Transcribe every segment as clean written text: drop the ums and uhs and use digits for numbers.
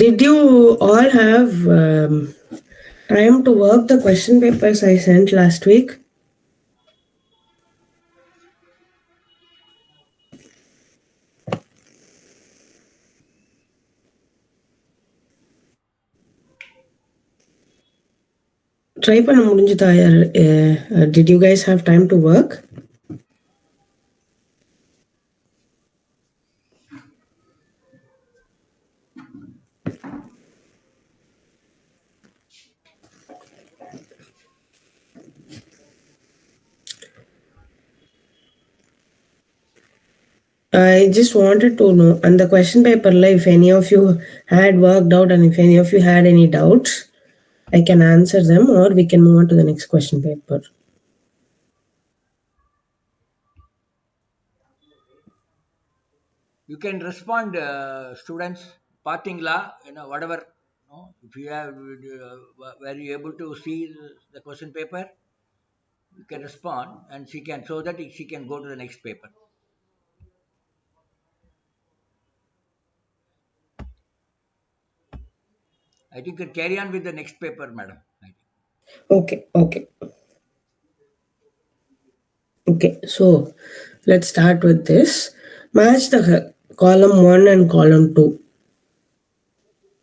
Did you all have time to work the question papers I sent last week? Try பண்ண முடிஞ்சுதா? Did you guys have time to work? I just wanted to know, and the question paper, if any of you had worked out and if any of you had any doubts, I can answer them or we can move on to the next question paper. You can respond, students, partingla, whatever. If you have, were you able to see the question paper, you can respond, and she can, so that she can go to the next paper. I think you can carry on with the next paper, madam. Okay. Okay, so let's start with this. Match the column 1 and column 2.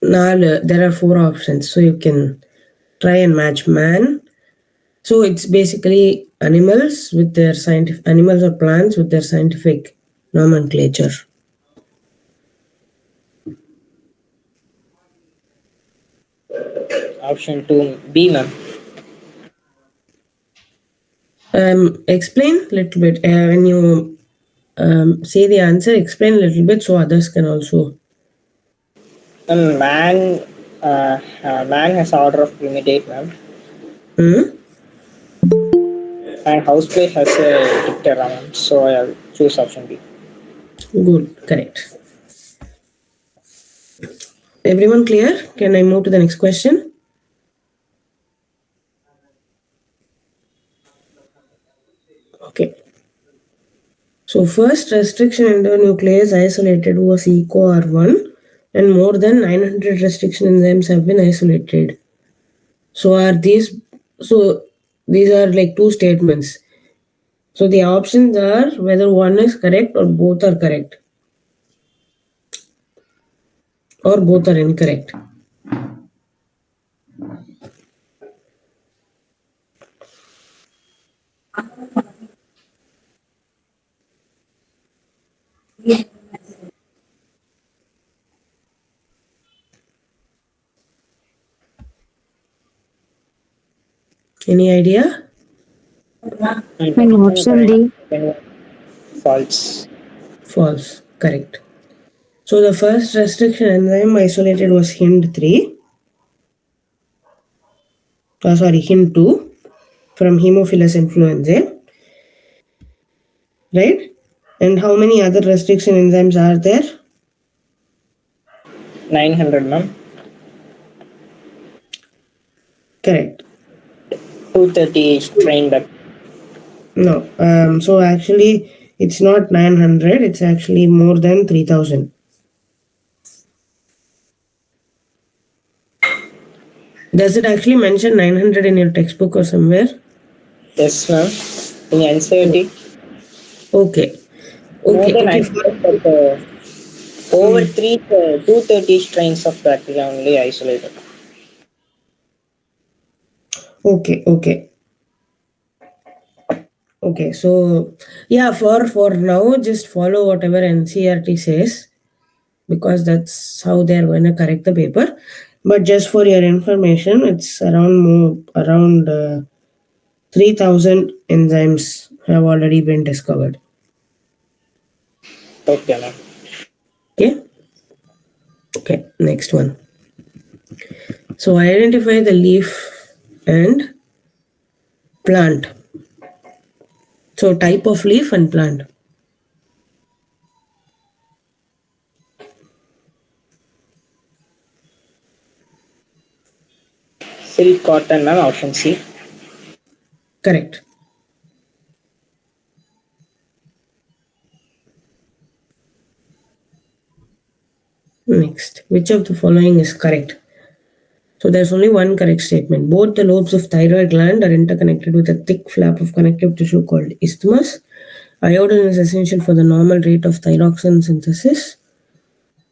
Now there are 4 options, so you can try and match man. So it's basically animals with their scientific animals or plants with their scientific nomenclature. Option 2, B, ma'am. Explain a little bit when you say the answer. Explain a little bit so others can also. Man, man has order of primitive, ma'am. Hmm? And houseplate has a dictera, ma'am. So I'll choose option B. Good, correct. Everyone clear? Can I move to the next question? Okay. So first restriction endonuclease isolated was EcoR1 and more than 900 restriction enzymes have been isolated. So these are like two statements. So the options are whether one is correct or both are correct or both are incorrect. Any idea? And option Correct. D. False. False. Correct. So the first restriction enzyme isolated was HIND3. HIND2 from Haemophilus influenzae. Right? And how many other restriction enzymes are there? 900, ma'am. Correct. 230 strain back. No. So actually, it's not 900. It's actually more than 3000. Does it actually mention 900 in your textbook or somewhere? Yes, ma'am. In NCERT, Okay. more Okay. than Okay. 900, but over 230 strains of bacteria only isolated. Okay. Okay. Okay. So yeah, for now, just follow whatever NCRT says because that's how they're going to correct the paper. But just for your information, it's around 3000 enzymes have already been discovered. Okay, ma'am. Okay. Okay. Next one. So identify the leaf and plant. So type of leaf and plant. Silk cotton, ma'am. Option C. Correct. Next, which of the following is correct? So there's only one correct statement. Both the lobes of thyroid gland are interconnected with a thick flap of connective tissue called isthmus. Iodine is essential for the normal rate of thyroxine synthesis.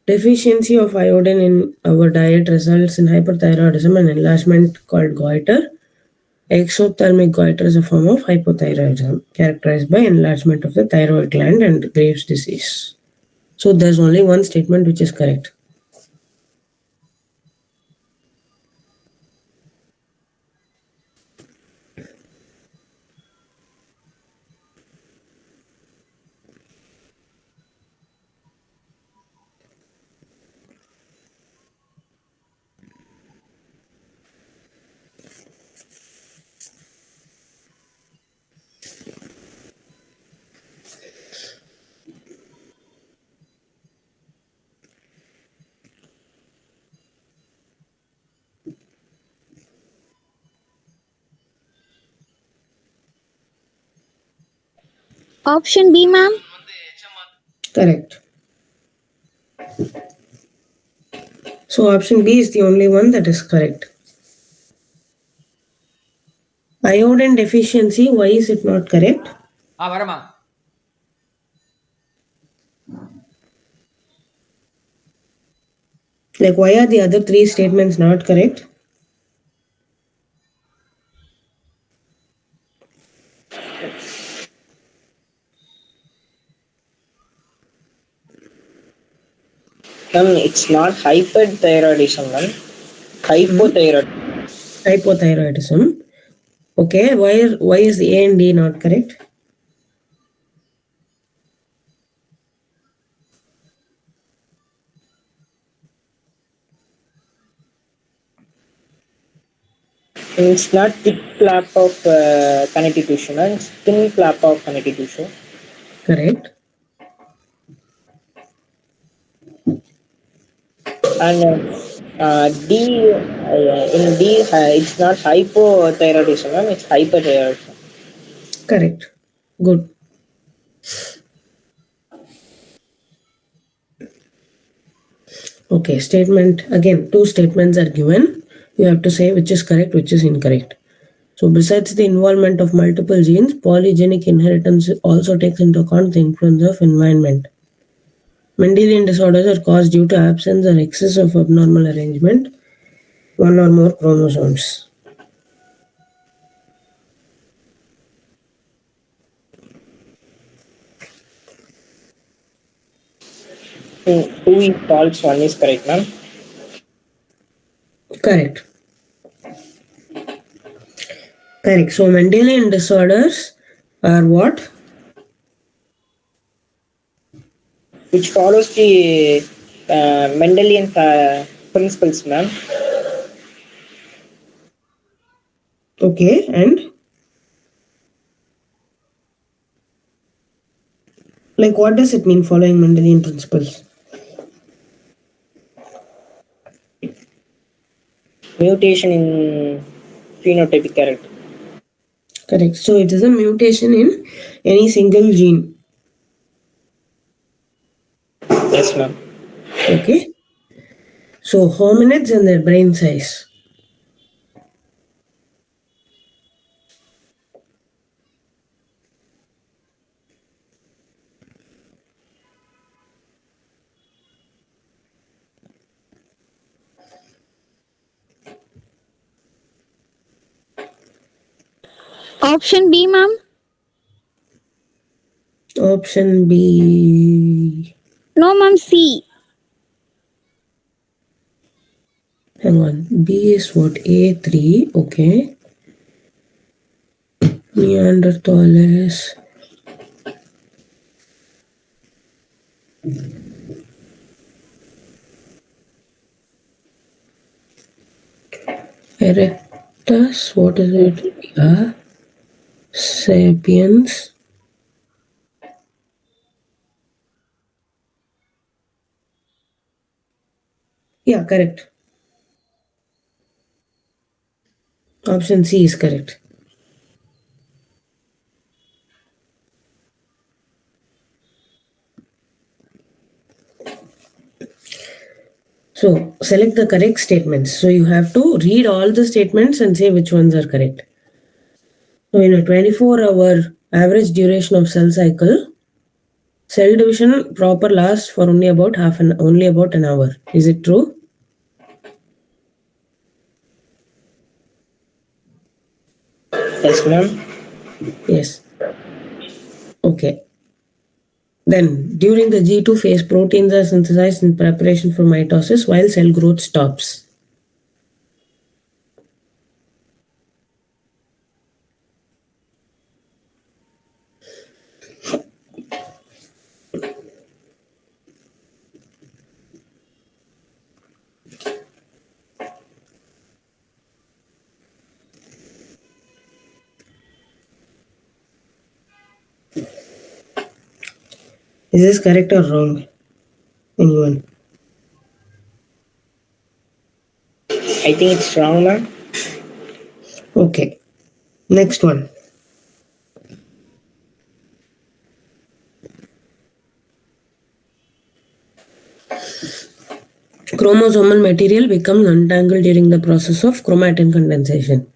Deficiency of iodine in our diet results in hyperthyroidism and enlargement called goiter. Exothermic goiter is a form of hypothyroidism characterized by enlargement of the thyroid gland and Graves' disease. So there's only one statement which is correct. Option B, ma'am. Correct. So option B is the only one that is correct. Iodine deficiency, why is it not correct? வரமா Like, why are the other three statements not correct? It's not hyperthyroidism, ma'am. Hmm? Hypothyroid. Hypothyroidism. Okay, why is A and D not correct? It's not thick flap of connective tissue, ma'am. It's thin flap of connective tissue. Correct. And D, in D, it's not hypothyroidism, ma'am. It's hyperthyroidism. Correct. Good. Okay, statement again, two statements are given. You have to say which is correct, which is incorrect. So, besides the involvement of multiple genes, polygenic inheritance also takes into account the influence of environment. Mendelian disorders are caused due to absence or excess of abnormal arrangement, one or more chromosomes. Two is false, one is correct, ma'am. Correct. Correct. So, Mendelian disorders are what? Which follows the Mendelian principles, ma'am. Okay, and like what does it mean following Mendelian principles? Mutation in phenotypic character. Correct. So, it is a mutation in any single gene. Yes, ma'am. Okay. So, hominids and their brain size. Option B, ma'am. Option B. No, ma'am. C. Hang on. B is what? A3. Okay. Neanderthals. Erectus. What is it? Yeah. Sapiens. Yeah, correct. Option C is correct. So select the correct statements. So you have to read all the statements and say which ones are correct. So in a 24-hour average duration of cell cycle, cell division proper lasts for only about an hour. Is it true? Yes, ma'am. Yes. Okay. Then, during the G2 phase, proteins are synthesized in preparation for mitosis while cell growth stops. Is this correct or wrong? Anyone? I think it's wrong, ma'am. Okay. Next one. Chromosomal material becomes untangled during the process of chromatin condensation.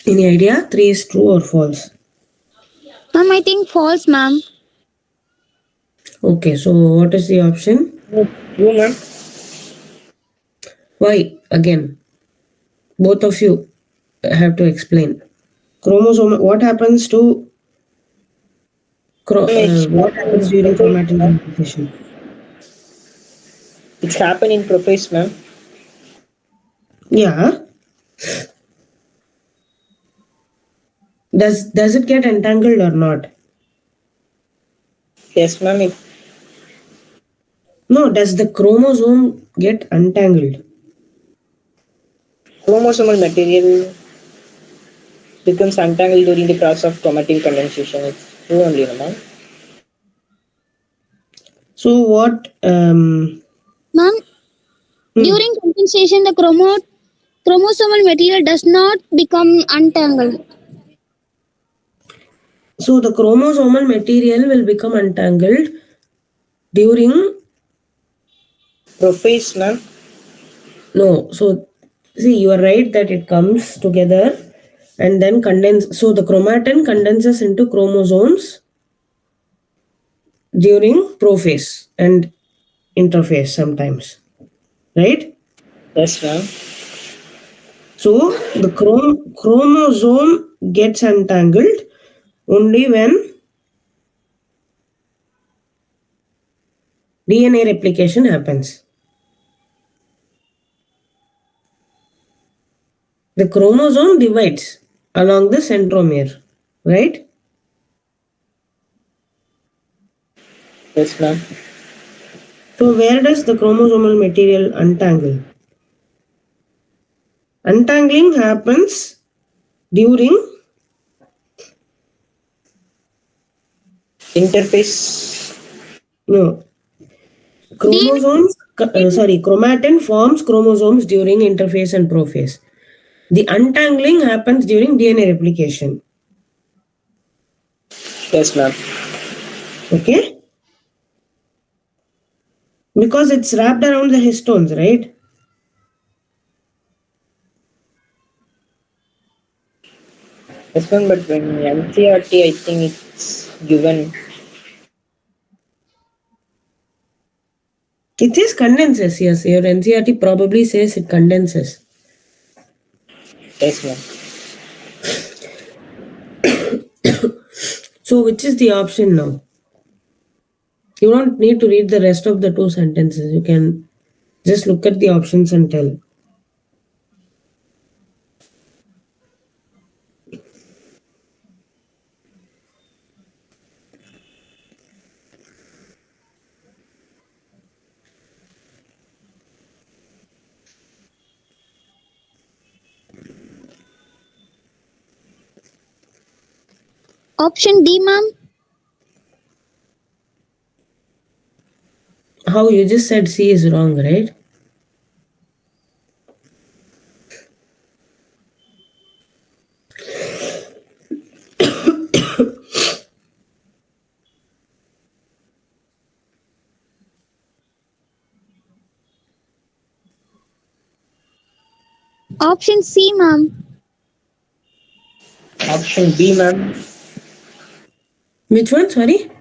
Any idea? 3 is true or false? Ma'am, I think false, ma'am. Okay, so what is the option? True, ma'am. Why? Again, both of you have to explain. Chromosome, It's what happened happens in during prophase, chromatin ma'am. condensation? It's happened in prophase, ma'am. Yeah. Does it get entangled or not? Yes, ma'am. If No, does the chromosome get untangled? chromosomal material becomes untangled during the process of chromatin condensation, it's true only, no, ma'am. So what Ma'am, hmm, during condensation, the chromosomal material does not become untangled. so the chromosomal material will become untangled during Prophase, ma'am. no, so see you are right that it comes together and then condense, so the chromatin condenses into chromosomes during prophase and interphase sometimes, right? Yes, ma'am. So the chromosome gets untangled only when DNA replication happens. The chromosome divides along the centromere, right? Yes, ma'am. So where does the chromosomal material untangle? Untangling happens during Interface. no chromatin forms chromosomes during interphase and prophase. The untangling happens during DNA replication. Yes, ma'am. Okay? Because it's wrapped around the histones, right? Yes, ma'am. But when NCRT, I think it's given. It says condenses, yes. Your NCRT probably says it condenses. Yes, ma'am. So which is the option now? You don't need to read the rest of the two sentences. You can just look at the options and tell. Option D, ma'am. How you just said C is wrong, right? Option C, ma'am. Option B, ma'am. Which one? Sorry.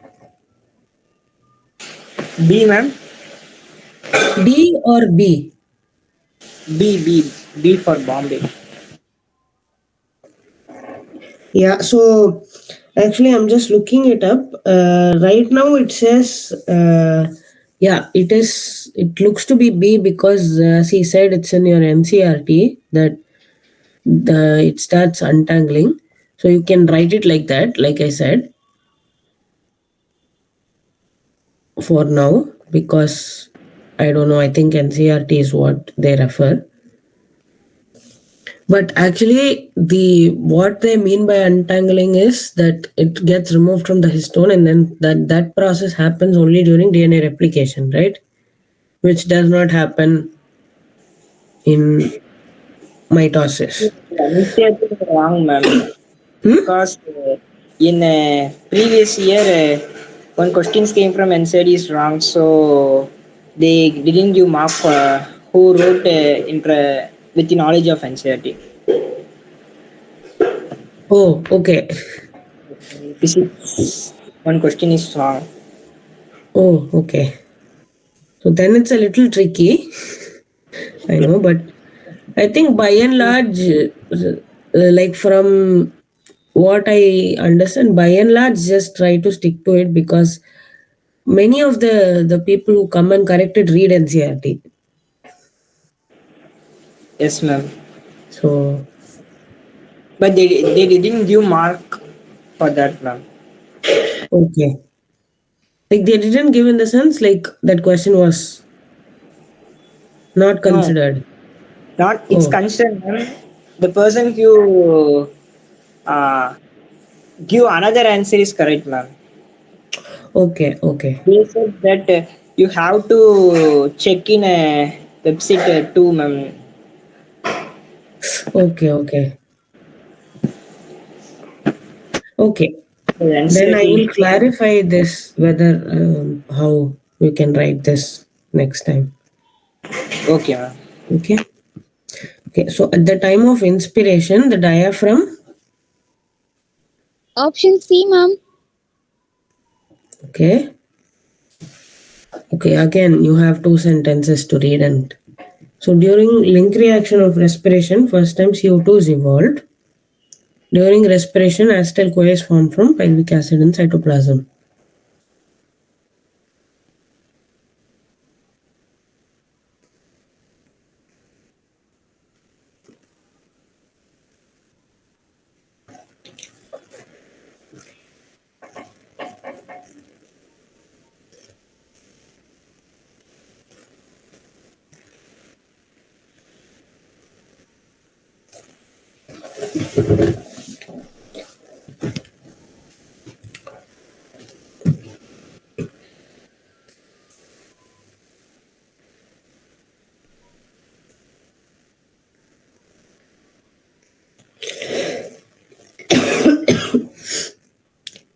B, ma'am. D or B? B for Bombay. Yeah, so actually, I'm just looking it up. Right now, it says, yeah, it is. It looks to be B because, as he said, it's in your NCRT that it starts untangling. So you can write it like that, like I said, for now, because I don't know. I think NCRT is what they refer. But actually, the what they mean by untangling is that it gets removed from the histone, and then that process happens only during DNA replication, right? Which does not happen in mitosis. Mistake is wrong, ma'am. Hmm? Because in previous year, one questions came from NCD is wrong, so they didn't give mark for who wrote with the knowledge of NCD. Oh, okay. Physics, one question is wrong. Oh, okay. So then it's a little tricky, I know, but I think by and large, like from what I understand, by and large, just try to stick to it because many of the people who come and correct it read NCRT. Yes, ma'am. So But they didn't give mark for that, ma'am. okay, like they didn't give in the sense like that question was not No, considered. not it's Oh, concerned, ma'am. The person who uh, give another answer is correct, ma'am. okay, okay, They said that you have to check in a website too, ma'am. okay, okay, okay. The Then answer I is will clarify this whether how we can write this next time. okay, ma'am. Okay, okay. So at the time of inspiration, the diaphragm. Option C, ma'am. Okay, okay. Again, you have two sentences to read and so during link reaction of respiration, first time CO2 is evolved. During respiration, acetyl-CoA is formed from pyloric acid in cytoplasm.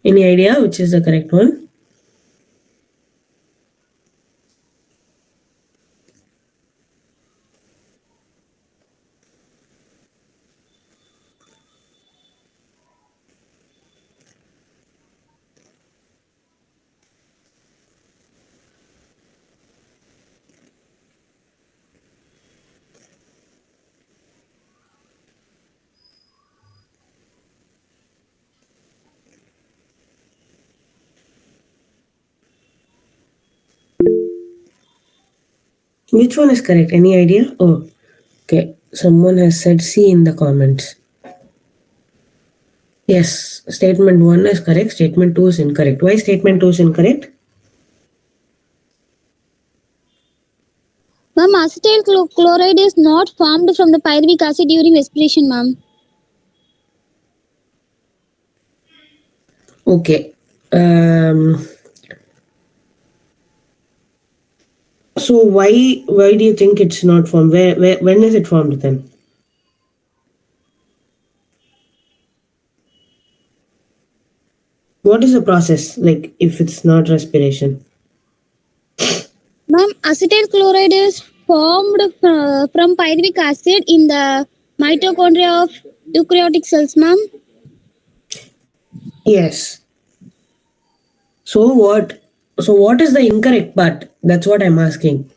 Any idea which is the correct one? Which one is correct? Any idea? Oh, okay. Someone has said C in the comments. Yes, statement 1 is correct. Statement 2 is incorrect. Why statement 2 is incorrect? Ma'am, chloride is not formed from the pyruvic acid during respiration, ma'am. Okay. Um, so why do you think it's not formed? Where when is it formed then? What is the process like if it's not respiration? Ma'am, acetyl chloride is formed from pyruvic acid in the mitochondria of eukaryotic cells, ma'am. Yes. So what? So what is the incorrect part? That's what I'm asking.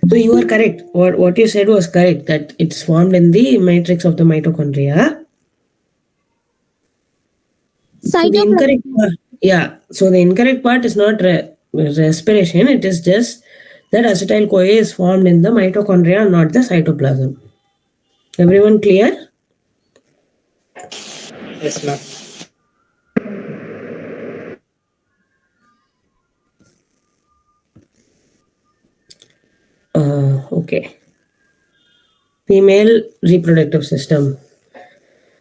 So you are correct. What you said was correct. That it's formed in the matrix of the mitochondria. So the incorrect Cytoplasm. part, yeah. So the incorrect part is not respiration. It is just that acetyl CoA is formed in the mitochondria, not the cytoplasm. Everyone clear? Yes, ma'am. Okay. Female reproductive system.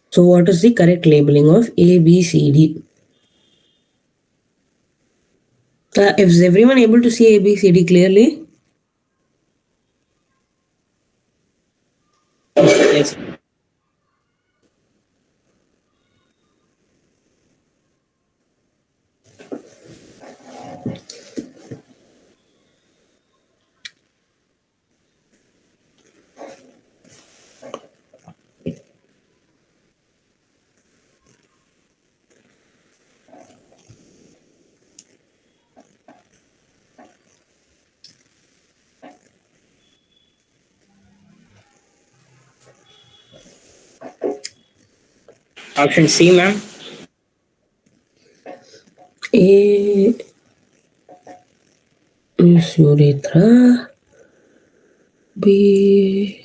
So what is the correct labeling of A, B, C, D? Is everyone able to see A, B, C, D clearly? Yes. Option C, ma'am. A is urethra. B.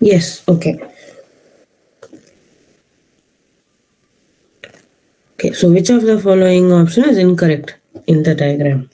Yes. Okay. Okay. So which of the following option is incorrect in the diagram?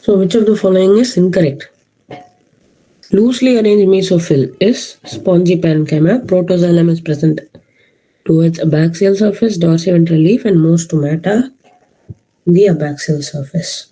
So which of the following is incorrect? Loosely arranged mesophyll is spongy parenchyma. Protoxylem is present towards abaxial surface, dorsiventral leaf, and most stomata the abaxial surface.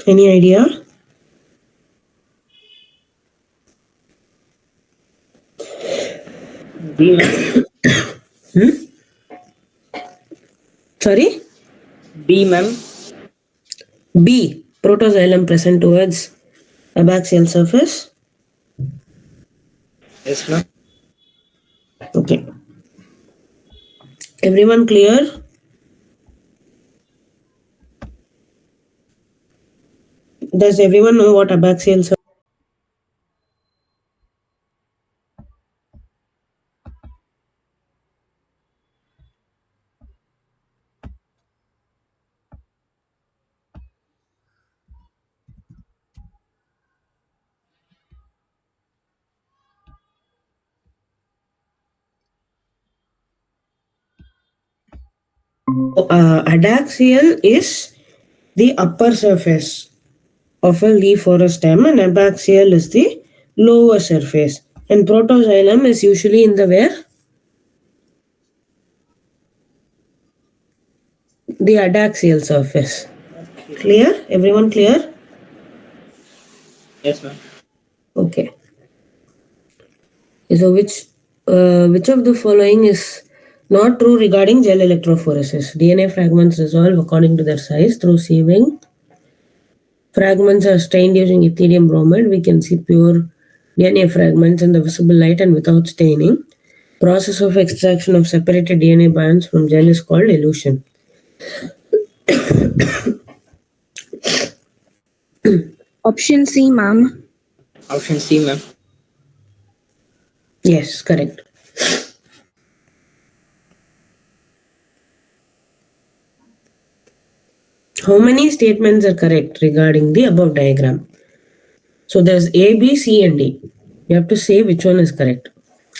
Any idea? B, ma'am. Hmm? Sorry? B, ma'am. B. Protoxylem present towards abaxial surface. Yes, ma'am. Okay. Everyone clear? Does everyone know what abaxial surface? Adaxial is the upper surface of a leaf or a stem, and abaxial is the lower surface. And protoxylem is usually in the where? The adaxial surface. Clear? Everyone clear? Yes, ma'am. Okay. So which of the following is not true regarding gel electrophoresis? DNA fragments dissolve according to their size through sieving. Fragments are stained using ethidium bromide. We can see pure DNA fragments in the visible light and without staining. Process of extraction of separated DNA bands from gel is called elution. Option C, ma'am. Option C, ma'am. Yes, correct. How many statements are correct regarding the above diagram? So there's A, B, C, and D. You have to say which one is correct.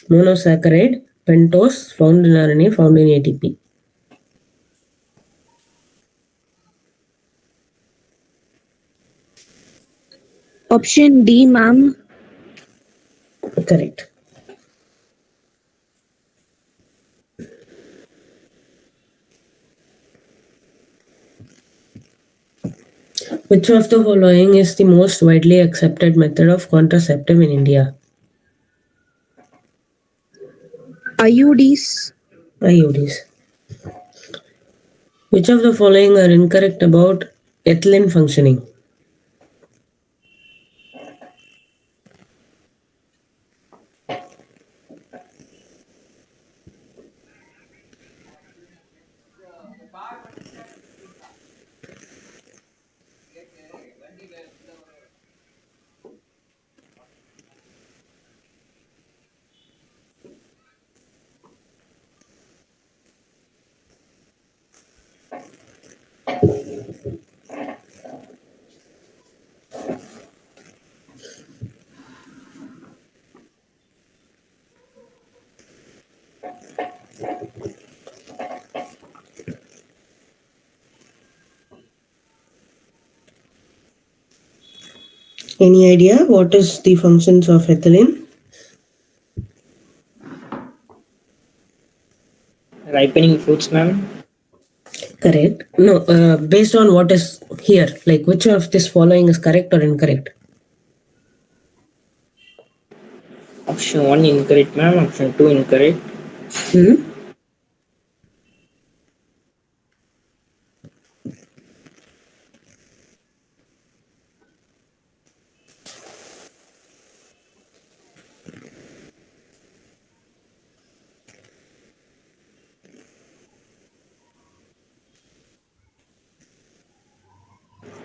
Monosaccharide, pentose, found in RNA, found in ATP. Option D, ma'am. Correct. Which of the following is the most widely accepted method of contraceptive in India? IUDs. IUDs. Which of the following are incorrect about ethylene functioning? Any idea what is the functions of ethylene? Ripening fruits, ma'am. Correct. No, based on what is here, like which of this following is correct or incorrect? Option 1 incorrect, ma'am. Option 2 incorrect. Hmm?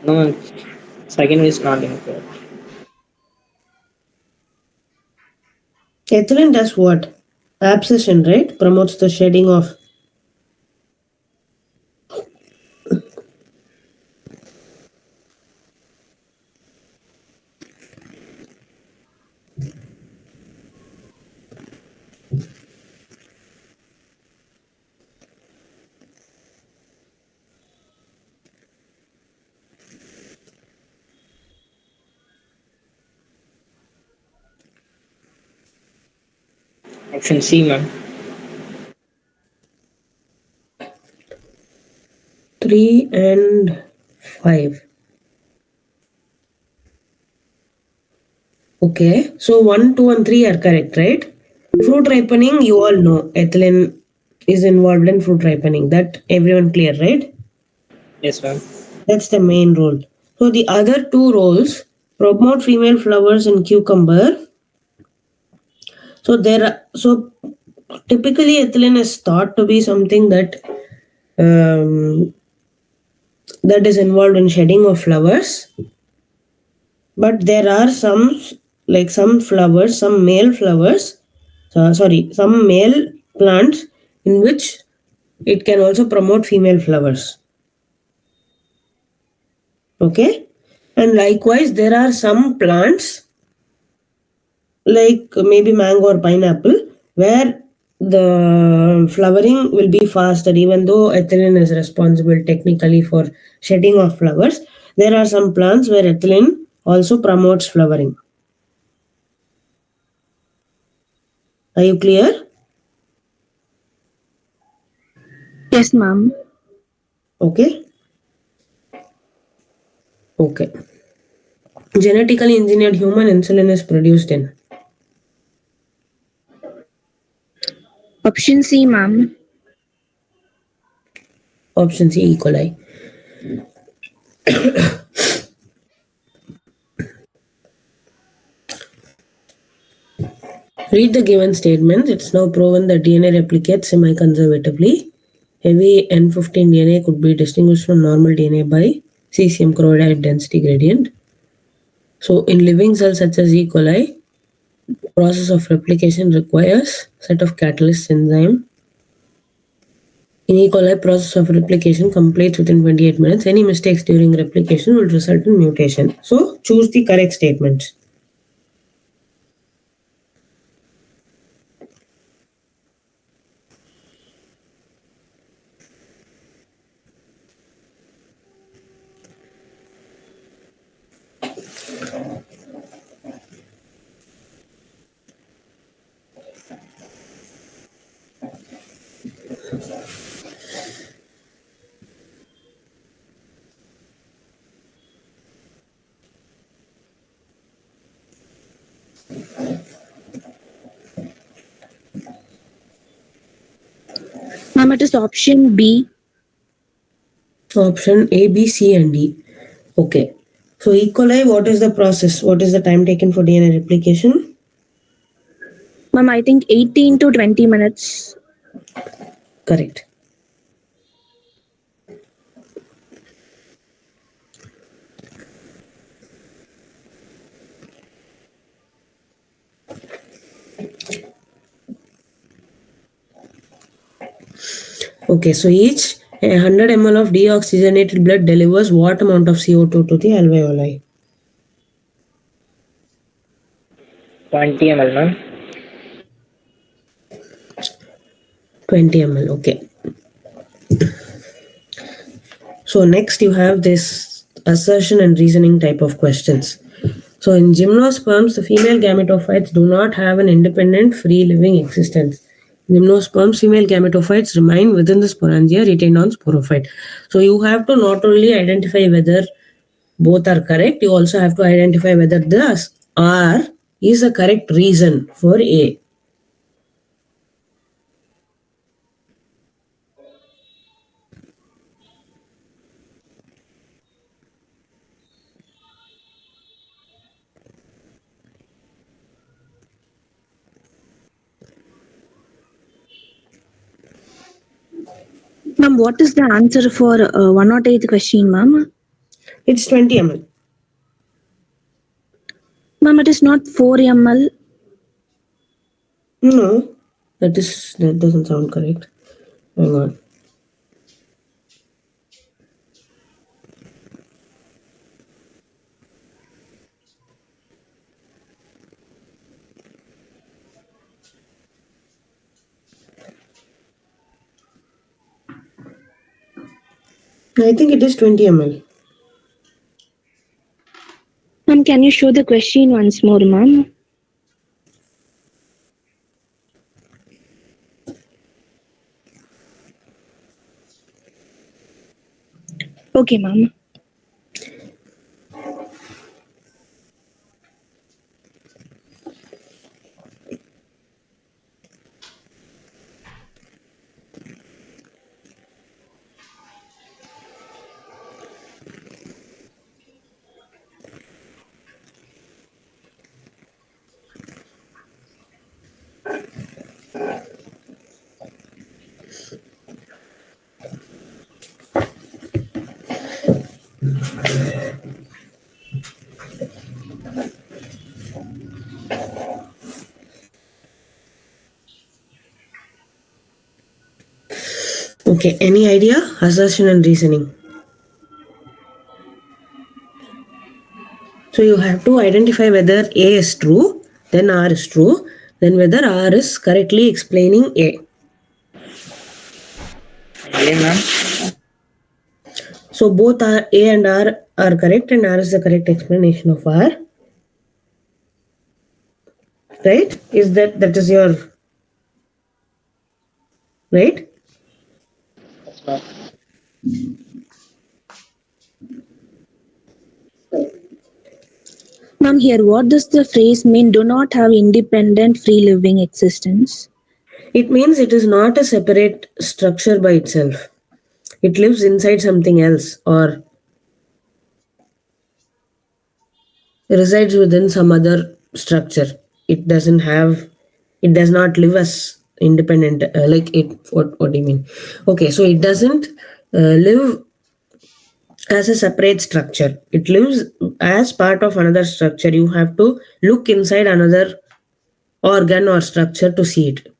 No, ma'am. Second is not incorrect. Ethylene does what? Abscission, right? Promotes the shedding of. Option C, ma'am. 3 and 5. Okay, so 1, 2, and 3 are correct, right? Fruit ripening, you all know ethylene is involved in fruit ripening. That everyone clear, right? Yes, ma'am. That's the main role. So the other two roles promote female flowers in cucumber. So typically ethylene is thought to be something um, that is involved in shedding of flowers. But there are some flowers, some male flowers, some male plants in which it can also promote female flowers. Okay, and likewise there are some plants like maybe mango or pineapple where the flowering will be faster, even though ethylene is responsible technically for shedding of flowers. There are some plants where ethylene also promotes flowering. Are you clear? Yes, ma'am. Okay. Okay. Genetically engineered human insulin is produced in Option C, ma'am. option C, E. coli. Read the given statements. It's now proven that DNA replicates semi-conservatively. Heavy N15 DNA could be distinguished from normal DNA by cesium chloride density gradient. So in living cells such as E. coli, process of replication requires set of catalyst enzyme. In E. coli, process of replication completes within 28 minutes. Any mistakes during replication will result in mutation. So choose the correct statements. Ma'am, it is option B. Option A, B, C, and D. Okay. So E. coli, what is the process? What is the time taken for DNA replication? Ma'am, I think 18 to 20 minutes. Correct. Okay, so each 100 ml of deoxygenated blood delivers what amount of CO2 to the alveoli? 20 ml, ma'am. 20 ml. Okay. So next you have this assertion and reasoning type of questions. So in gymnosperms, the female gametophytes do not have an independent free living existence. Gymnosperms, female gametophytes remain within the sporangia retained on sporophyte. So you have to not only identify whether both are correct, you also have to identify whether the R is the correct reason for A. Ma'am, what is the answer for 108th question, ma'am? It's 20 ml. Ma'am, it is not 4 ml. No, that doesn't sound correct. Hang on. I think it is 20 ml. Ma'am, can you show the question once more, ma'am? Okay, ma'am. Okay, any idea? Assertion and reasoning. So you have to identify whether A is true, then R is true. then whether R is correctly explaining A. A, ma'am. So both A and R are correct, and R is the correct explanation of R. Right? Is that is your right? Yes, ma'am. Ma'am, here, what does the phrase mean? Do not have independent, free living existence. It means it is not a separate structure by itself. It lives inside something else or resides within some other structure. It doesn't have, it does not live as independent, like it, what do you mean? Okay, so it doesn't live as a separate structure. It lives as part of another structure. You have to look inside another organ or structure to see it.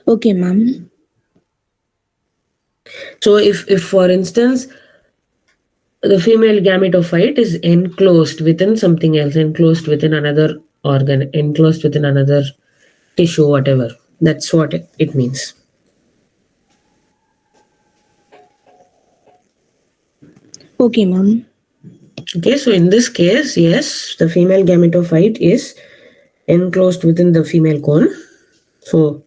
Okay, ma'am. So if for instance, the female gametophyte is enclosed within something else, enclosed within another organ, enclosed within another tissue, whatever. That's what it means. Okay, ma'am. Okay, so in this case, yes, the female gametophyte is enclosed within the female cone. So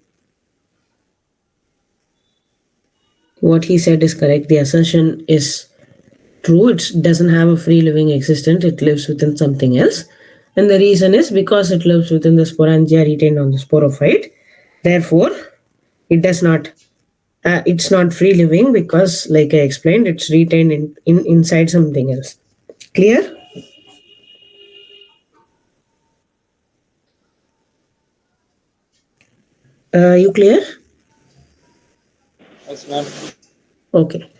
what he said is correct. The assertion is true. It doesn't have a free living existence. It lives within something else. And the reason is because it lives within the sporangia retained on the sporophyte. Therefore, it does not it's not free living because, like I explained, it's retained inside something else. Clear? You clear? Yes, ma'am. Okay.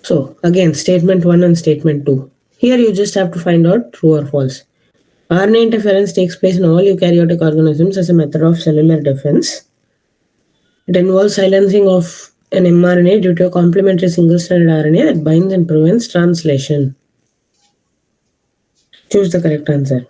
So again, statement 1 and statement 2. Here you just have to find out true or false. RNA interference takes place in all eukaryotic organisms as a method of cellular defense. It involves silencing of an mRNA due to a complementary single-stranded RNA that binds and prevents translation. Choose the correct answer.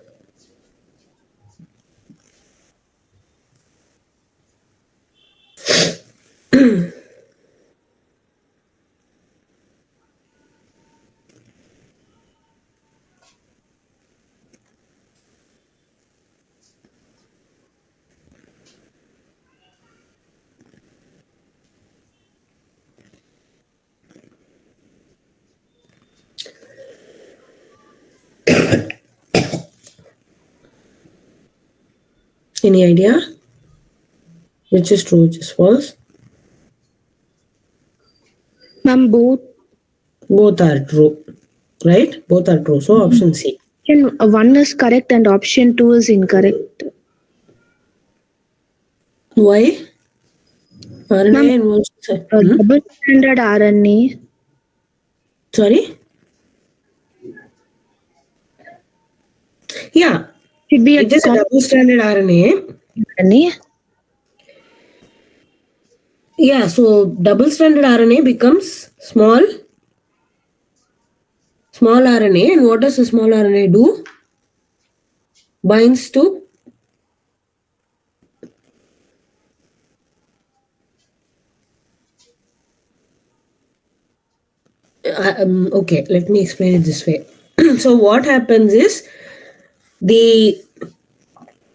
Any idea? Which is true, which is false? Ma'am, both. Both are true. Right? Both are true. So option C. Option 1 is correct and option 2 is incorrect. Why? Ma'am, RNA involves. double stranded RNA. Sorry? Yeah. Should be a It is a double-stranded RNA. RNA. Yeah, so double-stranded RNA becomes small RNA, and what does a small RNA do? Binds to okay, let me explain it this way. So what happens is the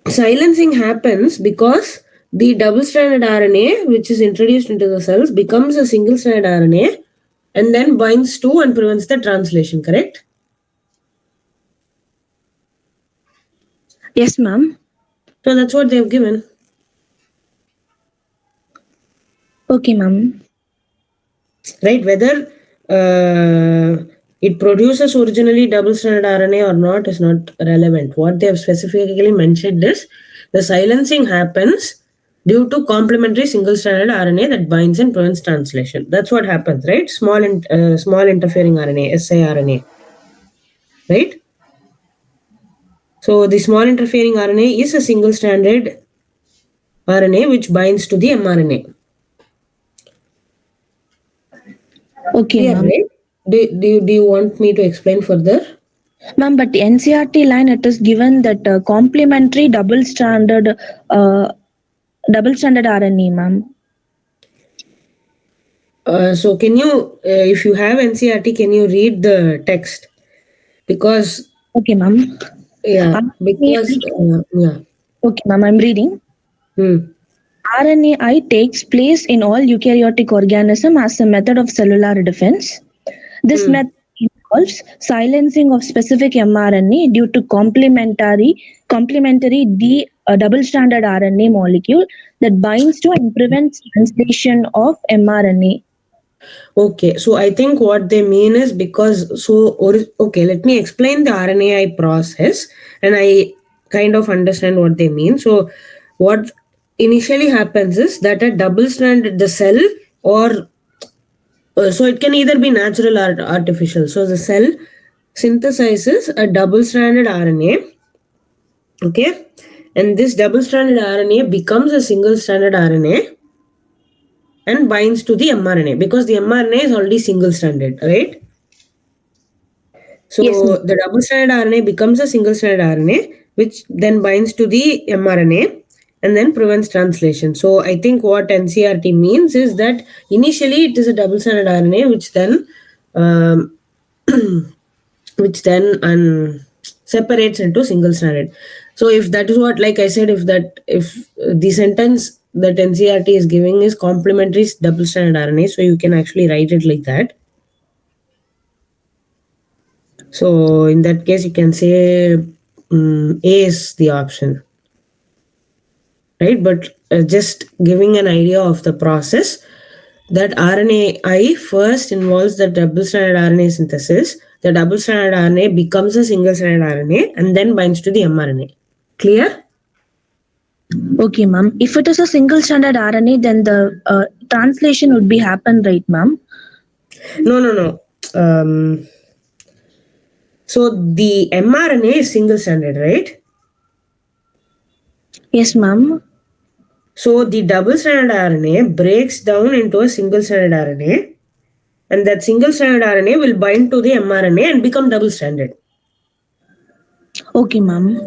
silencing happens because the double-stranded RNA, which is introduced into the cells, becomes a single-stranded RNA and then binds to and prevents the translation, correct? Yes, ma'am. So that's what they've given. Okay, ma'am. Right? Whether it produces originally double-stranded RNA or not is not relevant. What they have specifically mentioned is the silencing happens due to complementary single-stranded RNA that binds and prevents translation. That's what happens, right? Small interfering RNA, siRNA, right? So the small interfering RNA is a single-stranded RNA which binds to the mRNA. Okay, Clear, ma'am. right? Do you want me to explain further? Ma'am, but NCRT line it is given that complementary uh, double standard RNA, ma'am. So can you, if you have NCRT, can you read the text? Because Okay, ma'am. yeah, RNAi, because yeah. okay, ma'am, I'm reading. Hmm. RNAi takes place in all eukaryotic organism as a method of cellular defense. This Hmm. method involves silencing of specific mRNA due to complementary double stranded RNA molecule that binds to and prevents translation of mRNA. Okay, so I think what they mean is because okay, let me explain the RNAi process, and I kind of understand what they mean. So what initially happens is that a double strand the cell, or so it can either be natural or artificial. So the cell synthesizes a double stranded RNA, okay, and this double stranded RNA becomes a single stranded RNA and binds to the mRNA because the mRNA is already single stranded, right? Yes, ma'am. So the double stranded RNA becomes a single stranded RNA, which then binds to the mRNA and then prevents translation. So I think what NCRT means is that initially it is a double stranded RNA, um, which then separates into single stranded. So if that is what, like I said, if the sentence that NCRT is giving is complementary double stranded RNA, so you can actually write it like that. So in that case, you can say A is the option, right? But just giving an idea of the process, that RNAi first involves the double-stranded RNA synthesis. The double-stranded RNA becomes a single-stranded RNA and then binds to the mRNA. Clear? Okay, ma'am. If it is a single stranded RNA, then the translation would be happen, right, ma'am? No, no, no. So the mRNA is single-stranded, right? Yes, ma'am. So the double-stranded RNA breaks down into a single-stranded RNA, and that single stranded RNA will bind to the mRNA and become double stranded. Okay, ma'am.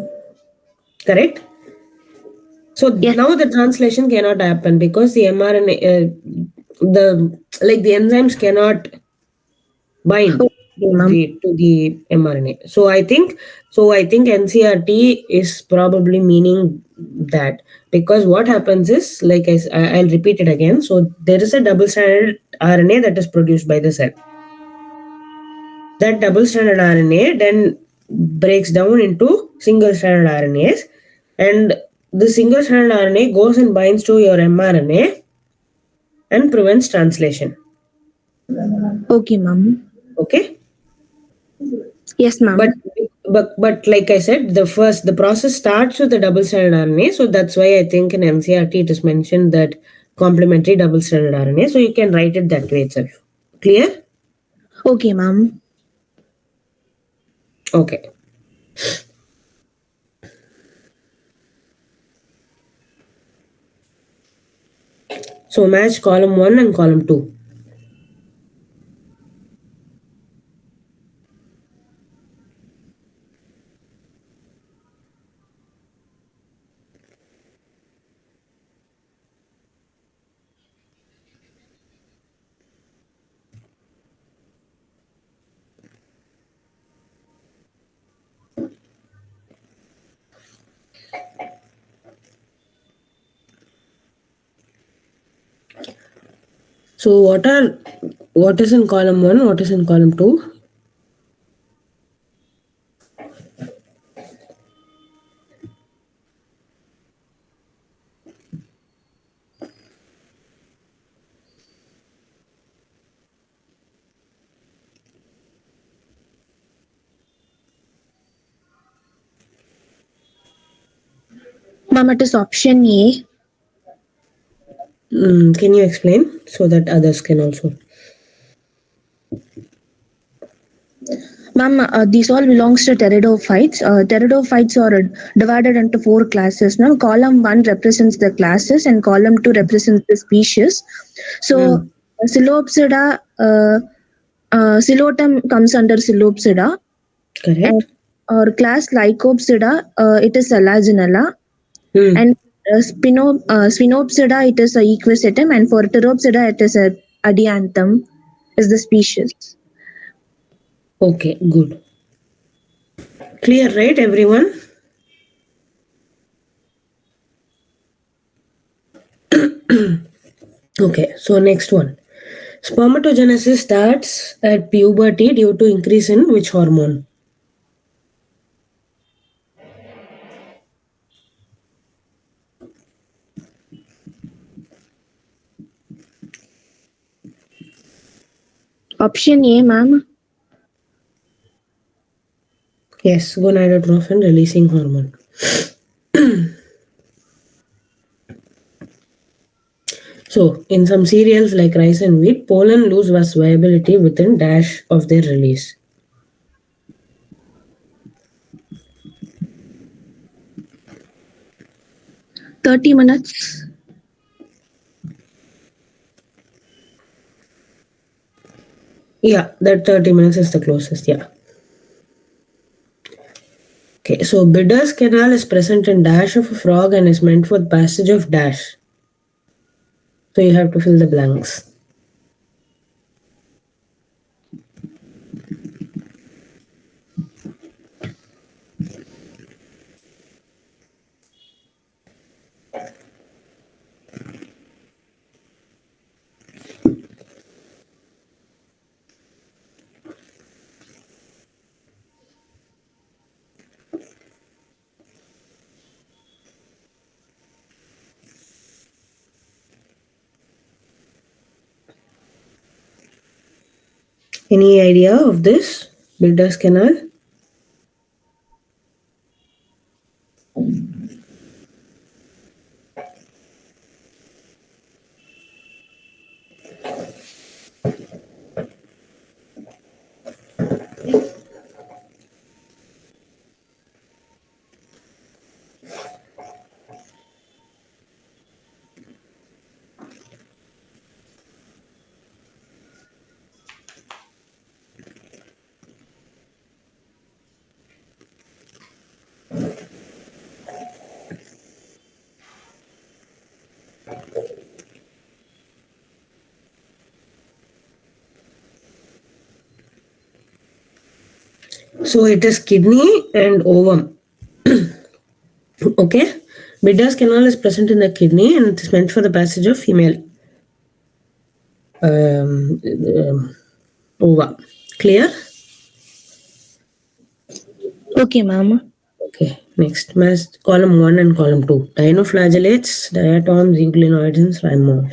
Correct? So Yes. now the translation cannot happen because the mRNA, the enzymes cannot bind Okay, to ma'am. the mRNA. So I think NCRT is probably meaning that, because what happens is, like I'll repeat it again. So there is a double stranded RNA that is produced by the cell. That double stranded RNA then breaks down into single stranded RNAs, and the single stranded RNA goes and binds to your mRNA and prevents translation. Okay, ma'am. Okay, Yes, but ma'am. but like I said, the process starts with the double stranded RNA, so that's why I think in MCRT it is mentioned that complementary double stranded RNA. So you can write it that way itself. Clear? Okay, ma'am. Okay. So match column 1 and column 2. So what is in column 1? What is in column 2? Ma'am, it is option A. Can you explain so that others can also? Ma'am, these all belongs to pteridophytes. Pteridophytes are divided into four classes. Now, column one represents the classes, and column two represents the species. So, Mm. Coelopsida, Coelotum comes under Coelopsida. And Correct. or class Lycopsida, it is Salaginella. Hmm. And Spinopsida, it is a equisetum. And for Pteropsida, it is a Adianthum, is the species. Okay, good. Clear, right, everyone? Okay, so next one. Spermatogenesis starts at puberty due to increase in which hormone? Option A, ma'am. Yes, gonadotrophin releasing hormone. So, in some cereals like rice and wheat, pollen lose vast viability within dash of their release. 30 minutes. Yeah, that 30 minutes is the closest. Yeah. Okay, so Bidder's canal is present in dash of a frog and is meant for the passage of dash. So you have to fill the blanks. Any idea of this? Bidder's canal? So it is kidney and ovum. Okay. Bidder's canal is present in the kidney and it is meant for the passage of female ova. Clear? Okay, ma'am. Okay. Next, match column 1 and column 2. Dinoflagellates, diatoms, euglenoids, and slime.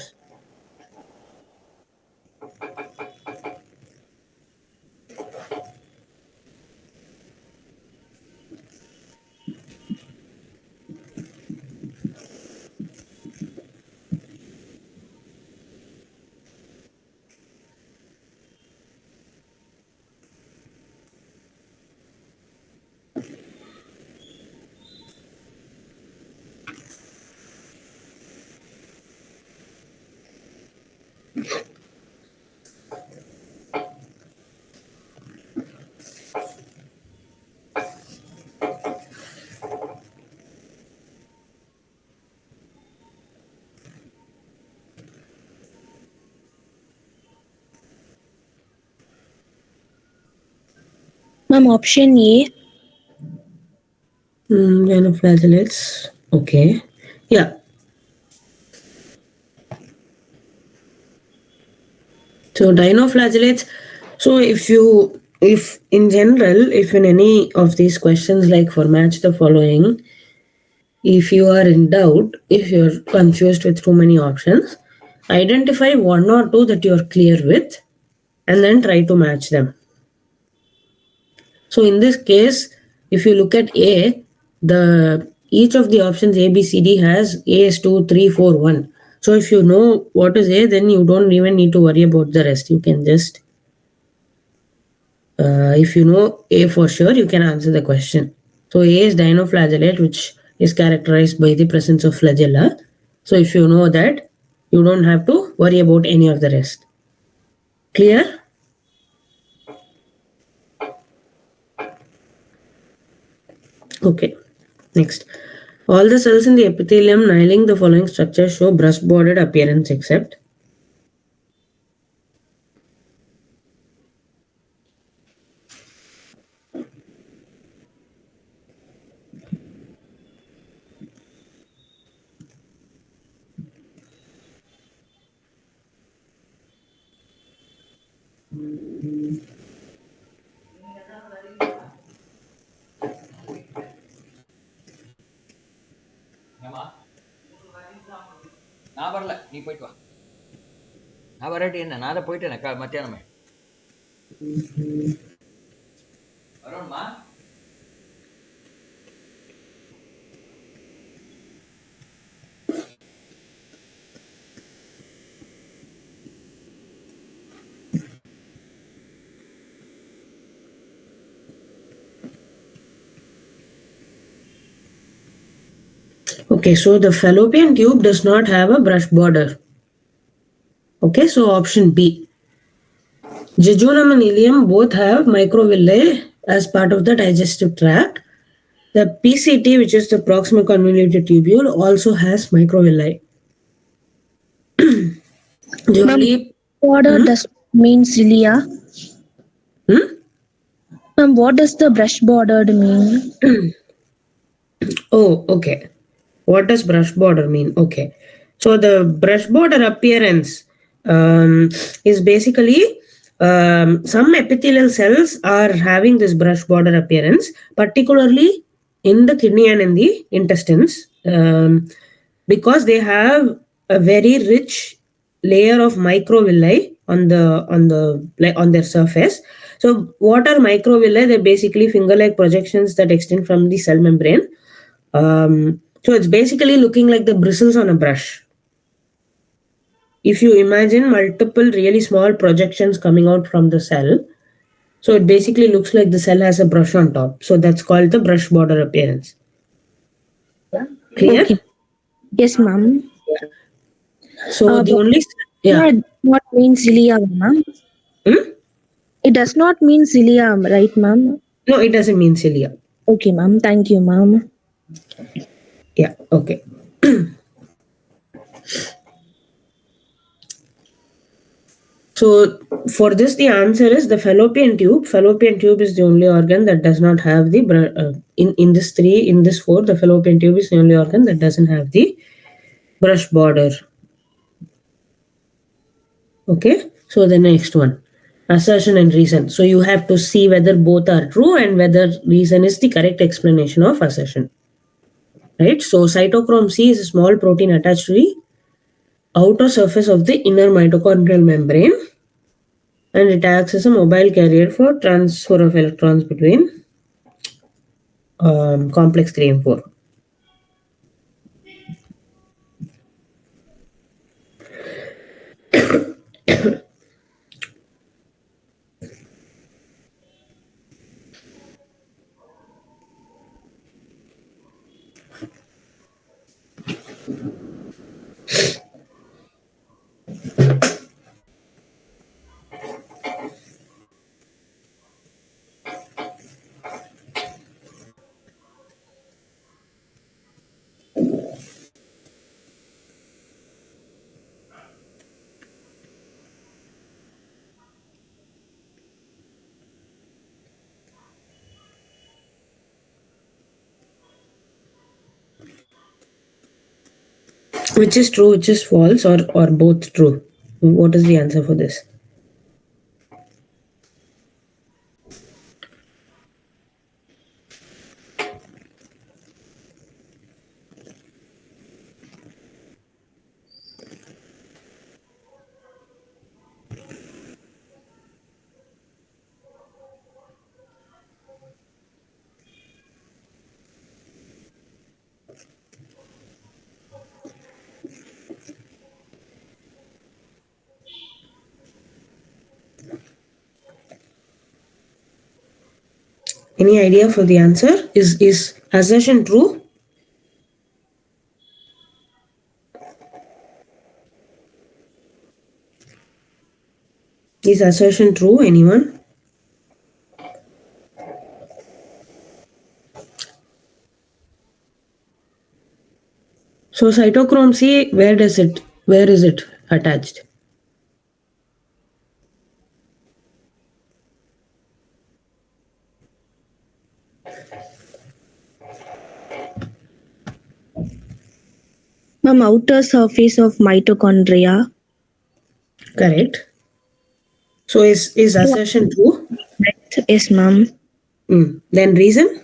Ma'am, option A. Dinoflagellates. Okay. Yeah. So dinoflagellates. So if in general, if in any of these questions like for match the following, if you are in doubt, if you're confused with too many options, identify one or two that you're clear with and then try to match them. So in this case, if you look at A, the each of the options A, B, C, D has A is 2, 3, 4, 1. So if you know what is A, then you don't even need to worry about the rest. You can just, if you know A for sure, you can answer the question. So A is dinoflagellate, which is characterized by the presence of flagella. So if you know that, you don't have to worry about any of the rest. Clear? Okay. Next. All the cells in the epithelium nailing the following structures show brush-bordered appearance except. ஏமா நான் வரல, நீ போயிட்டு வா. நான் வரட்டி என்ன, நான் தான் போயிட்டேனே மத்தியானமே. வரணுமா? Okay, so the fallopian tube does not have a brush border. Okay, so option B. Jejunum and ileum both have microvilli as part of the digestive tract. The PCT, which is the proximal convoluted tubule, also has microvilli. The Ma'am, only border hmm? does mean cilia. Hmm? Ma'am, what does the brush bordered mean? Oh, okay. What does brush border mean? Okay. So the brush border appearance is basically some epithelial cells are having this brush border appearance, particularly in the kidney and in the intestines, because they have a very rich layer of microvilli on their surface. So what are microvilli? They're basically finger-like projections that extend from the cell membrane. So it's basically looking like the bristles on a brush. If you imagine multiple really small projections coming out from the cell, so it basically looks like the cell has a brush on top. So that's called the brush border appearance. Clear? Okay. Yes, ma'am. So the But only yeah, yeah. it does not mean cilia, ma'am. Hmm? It does not mean cilia, right, ma'am? No, it doesn't mean cilia. Okay, ma'am. Thank you, ma'am. Yeah. Okay. So for this, the answer is the fallopian tube. Fallopian tube is the only organ that does not have the in this three, in this four. The fallopian tube is the only organ that doesn't have the brush border. Okay. So the next one, assertion and reason. So you have to see whether both are true and whether reason is the correct explanation of assertion. Right. So cytochrome C is a small protein attached to the outer surface of the inner mitochondrial membrane, and it acts as a mobile carrier for transfer of electrons between complex 3 and 4. Which is true, which is false, or both true? What is the answer for this? Any idea for the answer? Is assertion true? Is assertion true? Anyone? So cytochrome C, where is it attached? Ma'am, outer surface of mitochondria. Correct. So is assertion true? Correct. Yes, ma'am. Then reason?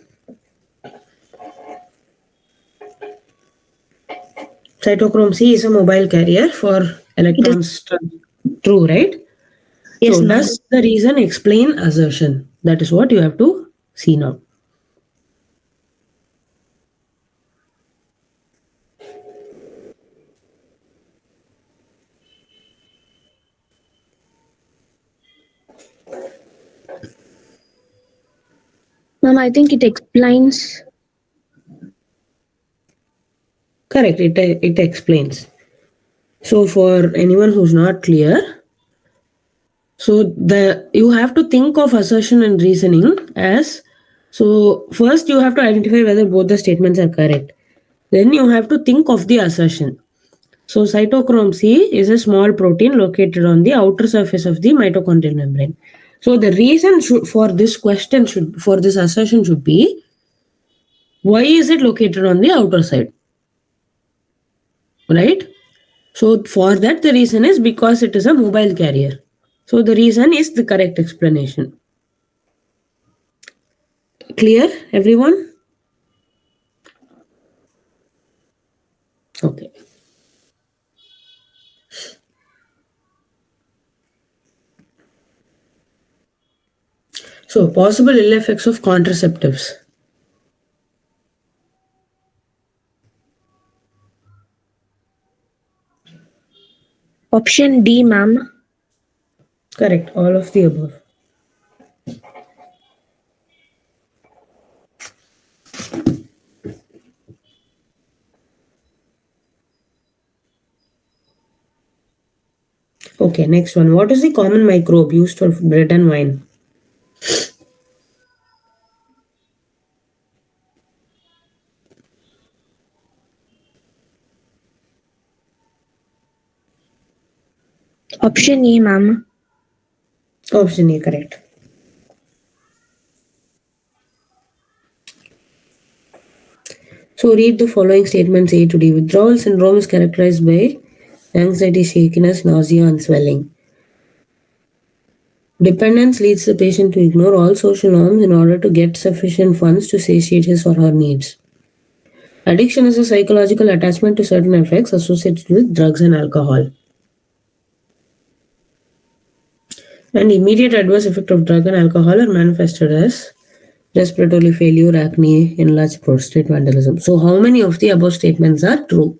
Cytochrome C is a mobile carrier for It is. electrons. True, right? Yes, So ma'am. does the reason explain assertion? That is what you have to see now. Ma'am, I think it explains. Correct. It explains. So for anyone who's not clear, so the you have to think of assertion and reasoning as, so first you have to identify whether both the statements are correct. Then you have to think of the assertion. So cytochrome C is a small protein located on the outer surface of the mitochondrial membrane. So the reason for this question for this assertion should be, why is it located on the outer side? Right? So for that the reason is because it is a mobile carrier. So the reason is the correct explanation. Clear, everyone? Okay. So possible ill effects of contraceptives. Option D, ma'am. Correct. All of the above. Okay, next one. What is the common microbe used for bread and wine? Option E, ma'am. Option A, correct. So read the following statements A to D. Withdrawal syndrome is characterized by anxiety, shakiness, nausea, and swelling. Dependence leads the patient to ignore all social norms in order to get sufficient funds to satiate his or her needs. Addiction is a psychological attachment to certain effects associated with drugs and alcohol. An immediate adverse effect of drug and alcohol are manifested as respiratory failure, acne, enlarged prostate, vandalism. So, how many of the above statements are true?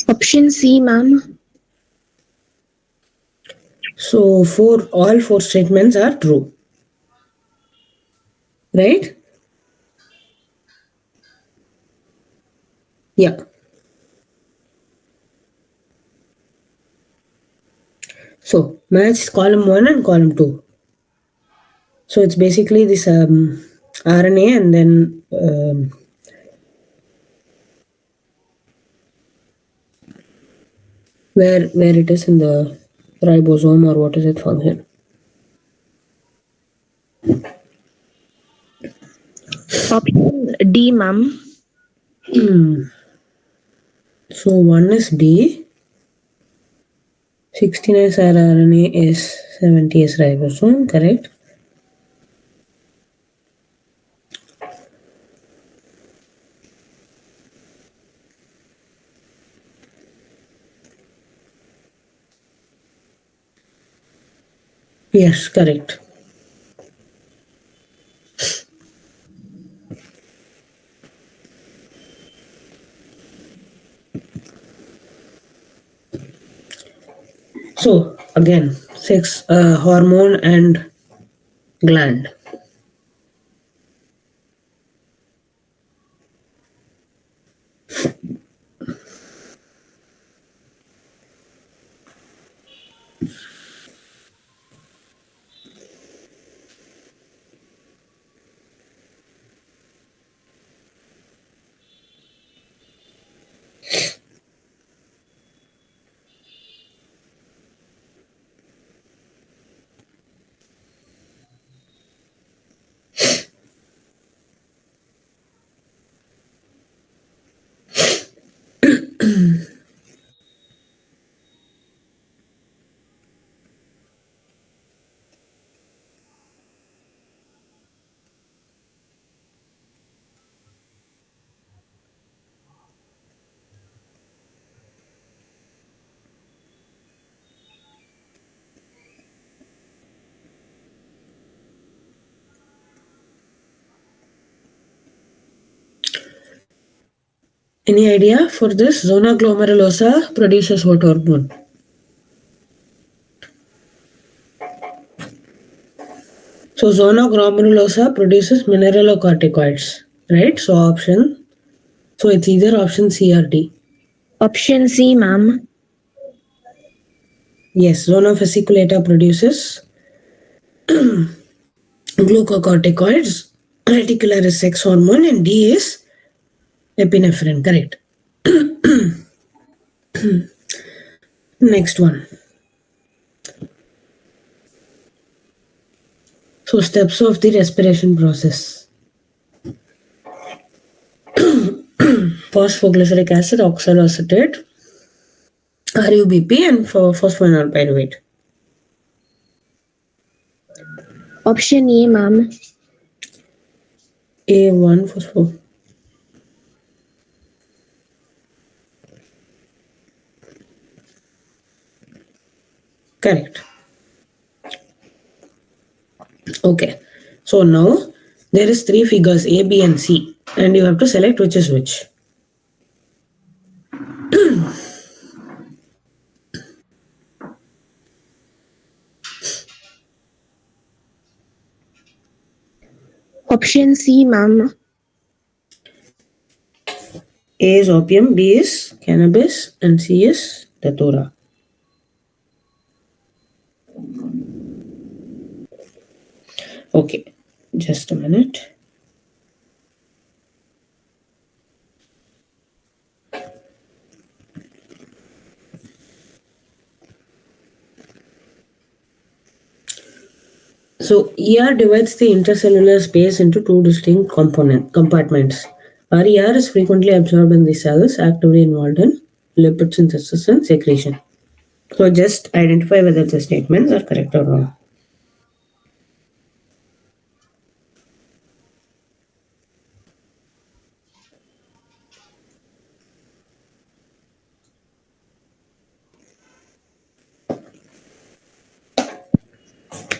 Option C, ma'am. So, all four statements are true, right? Yeah. So, match column 1 and column 2. So, it's basically this RNA and then where it is in the ribosome, or what is it function. Option D, ma'am. So, one is D, 16 is rRNA is 70 is ribosome, correct? Yes, correct. So again, sex, hormone and gland. Any idea for this? Zona glomerulosa produces what hormone? So zona glomerulosa produces mineralocorticoids, right? So option. So it's either option C or D. Option C, ma'am. Yes, zona fasciculata produces glucocorticoids. Reticular is sex hormone, and D is epinephrine. Correct. Next one. So steps of the respiration process. Phosphoglyceric acid, oxaloacetate, RUBP, and phosphoenol pyruvate. Option A, ma'am. A1 phosphor. Correct. Okay. So now there is three figures A, B, and C, and you have to select which is which. Option C, ma'am. A is opium, B is cannabis, and C is datura. Okay, just a minute. So ER divides the intercellular space into two distinct compartments. RER is frequently absorbed in the cells, actively involved in lipid synthesis and secretion. So just identify whether the statements are correct or wrong.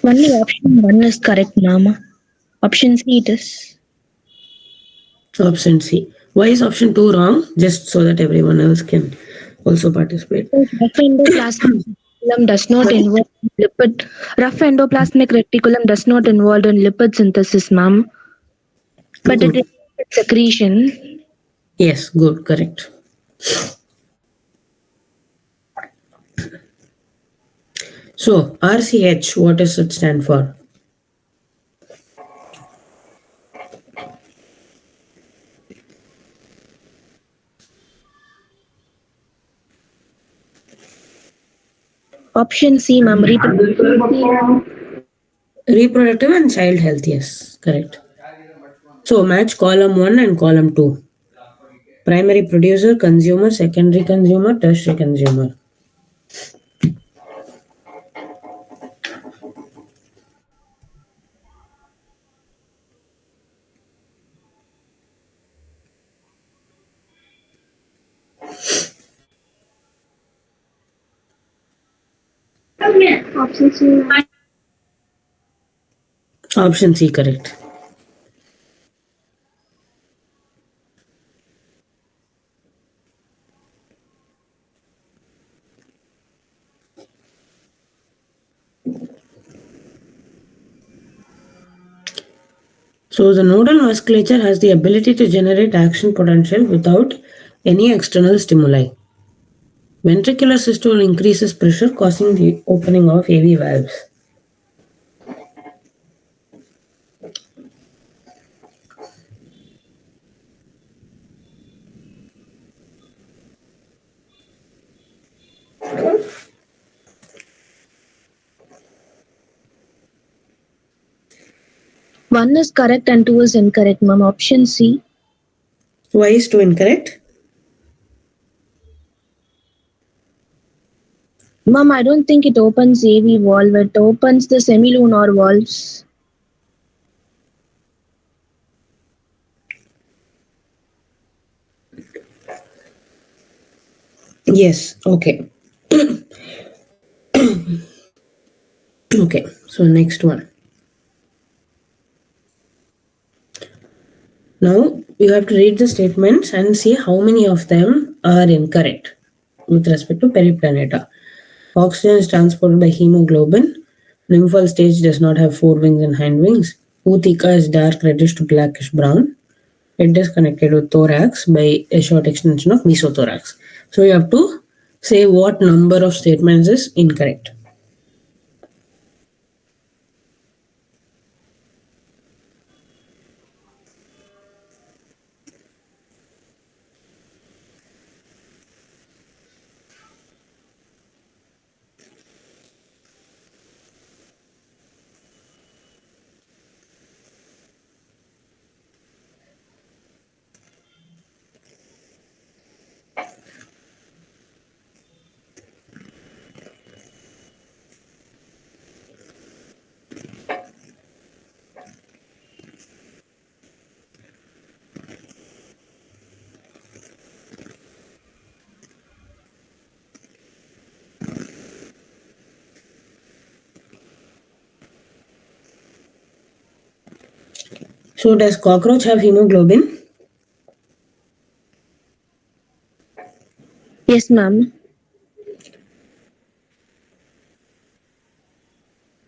Only option 1 is correct, ma'am. Option C it is. Option C. Why is option 2 wrong? Just so that everyone else can also participate. Rough endoplasmic reticulum does not Sorry? involve lipid. Rough endoplasmic reticulum does not involve in lipid synthesis, ma'am. But it Good. is secretion. Yes, good, correct. So RCH, what does it stand for? Option C, ma'am. Reproductive and child health, yes, correct. So match column 1 and column 2. Primary producer, consumer, secondary consumer, tertiary consumer. Option C. Option C, correct. So the nodal musculature has the ability to generate action potential without any external stimuli. Ventricular systole increases pressure, causing the opening of AV valves. One is correct and two is incorrect, ma'am. Option C. Why is 2 incorrect? Ma'am, I don't think it opens AV valve. It opens the semilunar valves. Yes, okay. Okay, so next one. Now you have to read the statements and see how many of them are incorrect with respect to periplaneta. Oxygen is transported by hemoglobin. Nymphal stage does not have forewings and hindwings. Ootheca is dark reddish to blackish brown. It is connected with thorax by a short extension of mesothorax. So you have to say what number of statements is incorrect. So does cockroach have hemoglobin? Yes, ma'am.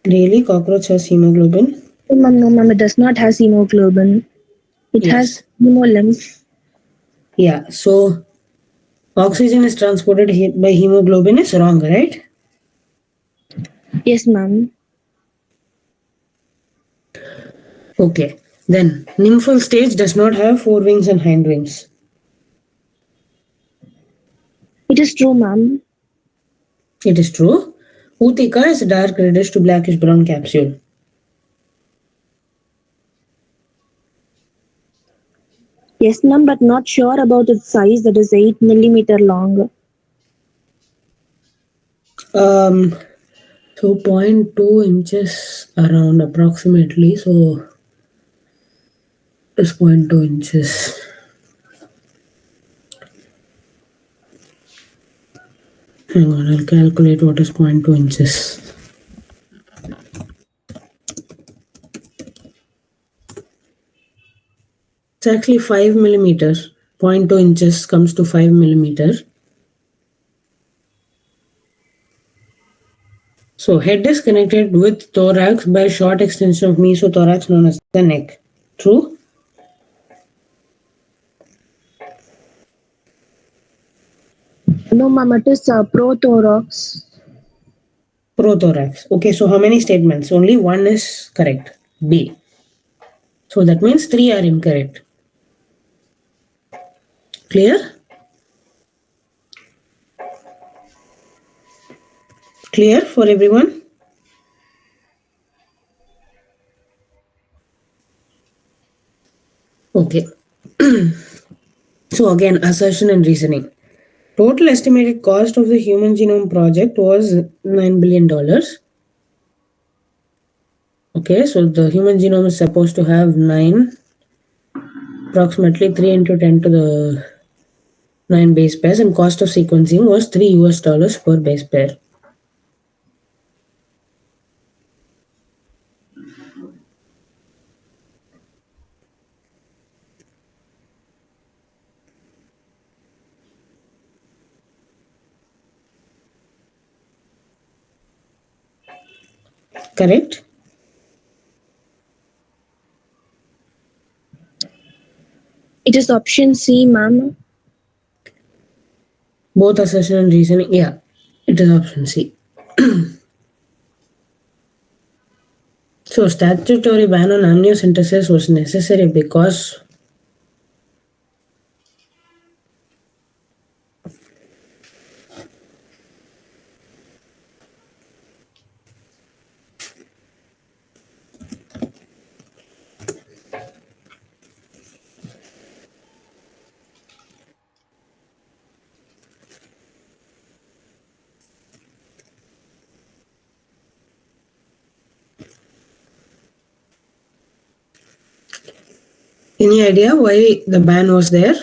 Really, cockroach has hemoglobin? No, ma'am, no, ma'am. It does not have hemoglobin. It has Yes. hemolymph. Yeah. So oxygen is transported by hemoglobin is wrong, right? Yes, ma'am. Okay. Then nymphal stage does not have forewings and hindwings. It is true, ma'am. It is true. Ootheca is a dark reddish to blackish brown capsule. Yes, ma'am, but not sure about its size. That is 8 millimeter long. Um, so 0.2 inches around approximately. So it's 0.2 inches. Hang on, I'll calculate what is zero point 0.2 inches. It's actually 5 millimeter. Zero point 0.2 inches comes to 5 millimeter. So head is connected with thorax by a short extension of mesothorax known as the neck. True? No, ma'am, it is prothorax. Prothorax. Okay, so how many statements? Only one is correct. B. So that means three are incorrect. Clear? Clear for everyone? Okay. So again, assertion and reasoning. Total estimated cost of the Human Genome Project was $9 billion. Okay, so the human genome is supposed to have nine, approximately 3 into 10 to the 9 base pairs, and cost of sequencing was $3 per base pair. Correct? It is option C, ma'am. Both assertion and reasoning. Yeah, it is option C. So statutory ban on amniocentesis was necessary because any idea why the ban was there?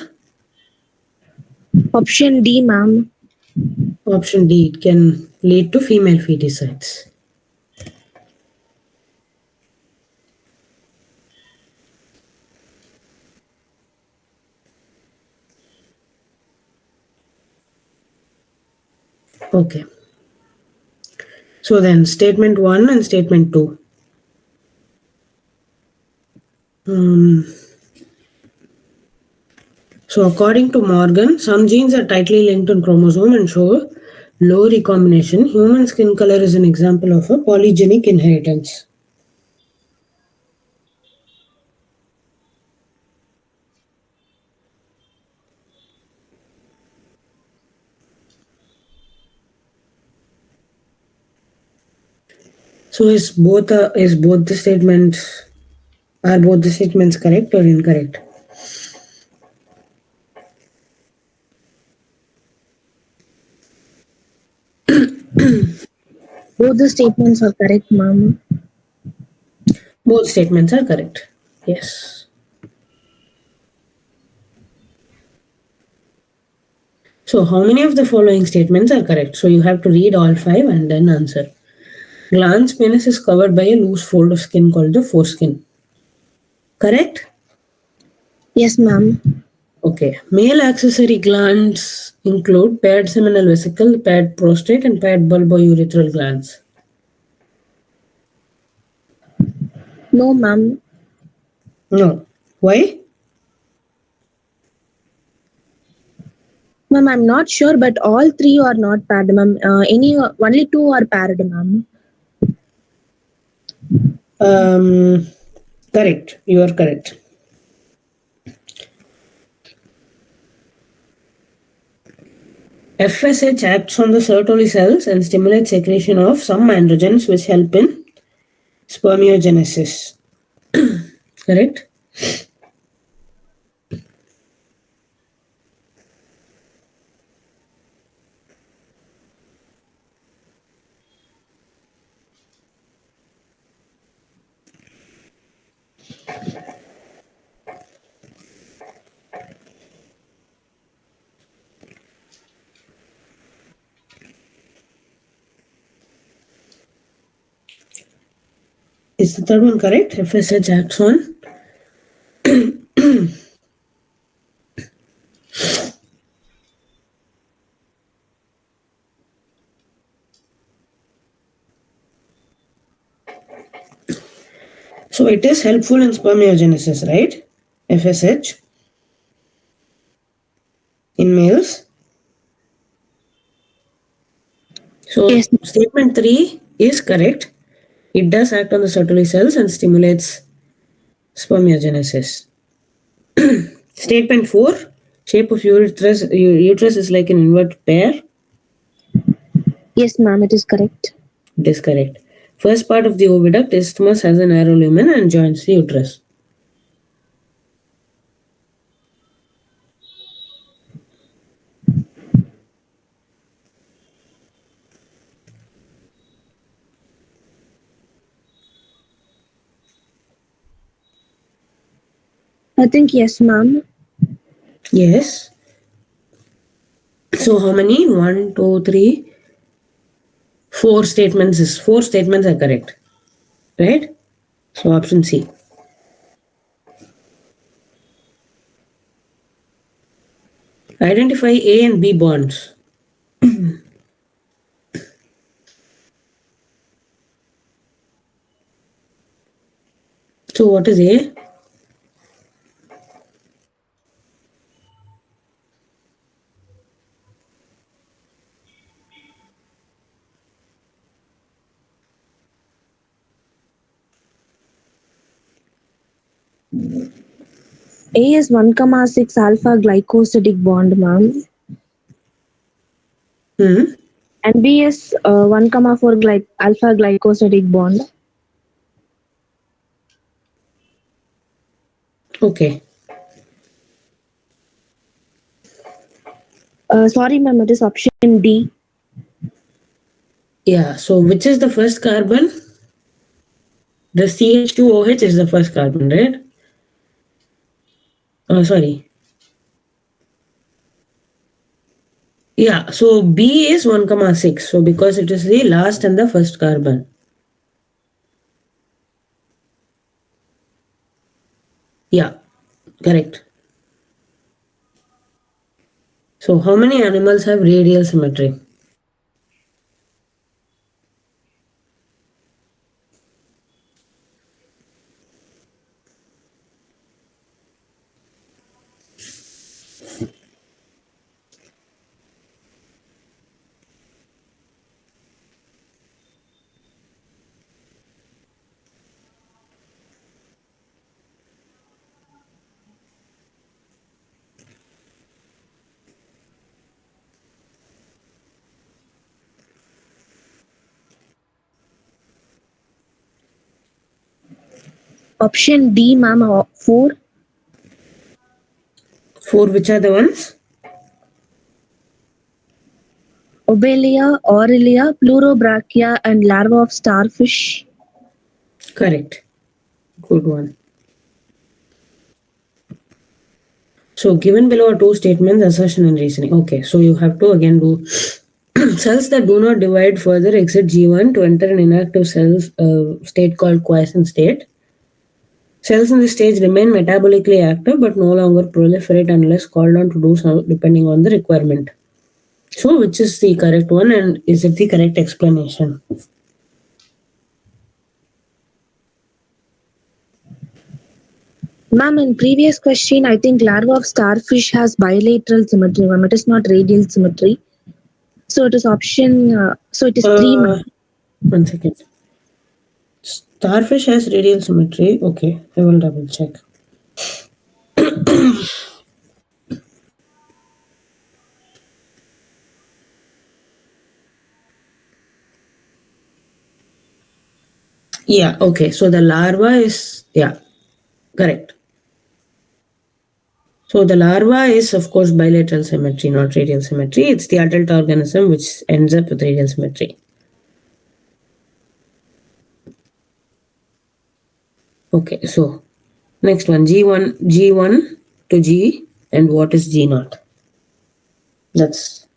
Option D, ma'am. Option D, it can lead to female feticides. Okay. So then, statement 1 and statement 2. Um, so, according to Morgan, some genes are tightly linked on chromosome and show low recombination. Human skin color is an example of a polygenic inheritance. So, is both the statements are both the statements correct or incorrect? Both the statements are correct, ma'am. Both statements are correct. Yes. So, how many of the following statements are correct? So, you have to read all five and then answer. Glans penis is covered by a loose fold of skin called the foreskin. Correct? Yes, ma'am. Okay. Male accessory glands include paired seminal vesicle, paired prostate, and paired bulbourethral glands. No, ma'am. No. Why? Ma'am, I'm not sure, but all three are not paired, ma'am. Only two are paired, ma'am. Um, Correct. You are correct. FSH acts on the Sertoli cells and stimulates secretion of some androgens which help in spermiogenesis. Correct? Is the third one correct? FSH acts on. So it is helpful in spermiogenesis, right? FSH in males. Yes, So statement 3 is correct. It does act on the Sertoli cells and stimulates spermiogenesis. Statement 4, shape of uterus is like an inverted pear. yes, ma'am. It is correct. It is correct. First part of the oviduct, isthmus, has a narrow lumen and joins the uterus. I think yes, ma'am. Yes. So how many? One, two, three, four statements are correct. Right? So option C. Identify A and B bonds. So what is A? A is 1,6 alpha glycosidic bond, ma'am. Hmm. And B is 1,4 alpha glycosidic bond. Okay. Sorry, ma'am, it is option D. Yeah. So which is the first carbon? The CH2OH is the first carbon, right? Sorry. Yeah. So B is 1,6. So because it is the last and the first carbon. Yeah. Correct. So how many animals have radial symmetry? Option D, ma'am, 4. Four, which are the ones? Obelia, Aurelia, Pleurobrachia, and larva of starfish. Correct. Good one. So given below are two statements, assertion and reasoning. Okay, so you have to again do cells that do not divide further exit G1 to enter an inactive cells state called quiescent state. Cells in this stage remain metabolically active but no longer proliferate unless called on to do so depending on the requirement. So which is the correct one and is it the correct explanation? Ma'am, in previous question, I think larva of starfish has bilateral symmetry, ma'am. It is not radial symmetry. So it is option, so it is 3, Uh, ma'am. 1 second. Starfish has radial symmetry. Okay, I will double check. Yeah, okay. So the larva is, yeah, correct. So the larva is, of course, bilateral symmetry, not radial symmetry. It's the adult organism which ends up with radial symmetry. Okay, so next one, G1 to G, and what is G naught? That's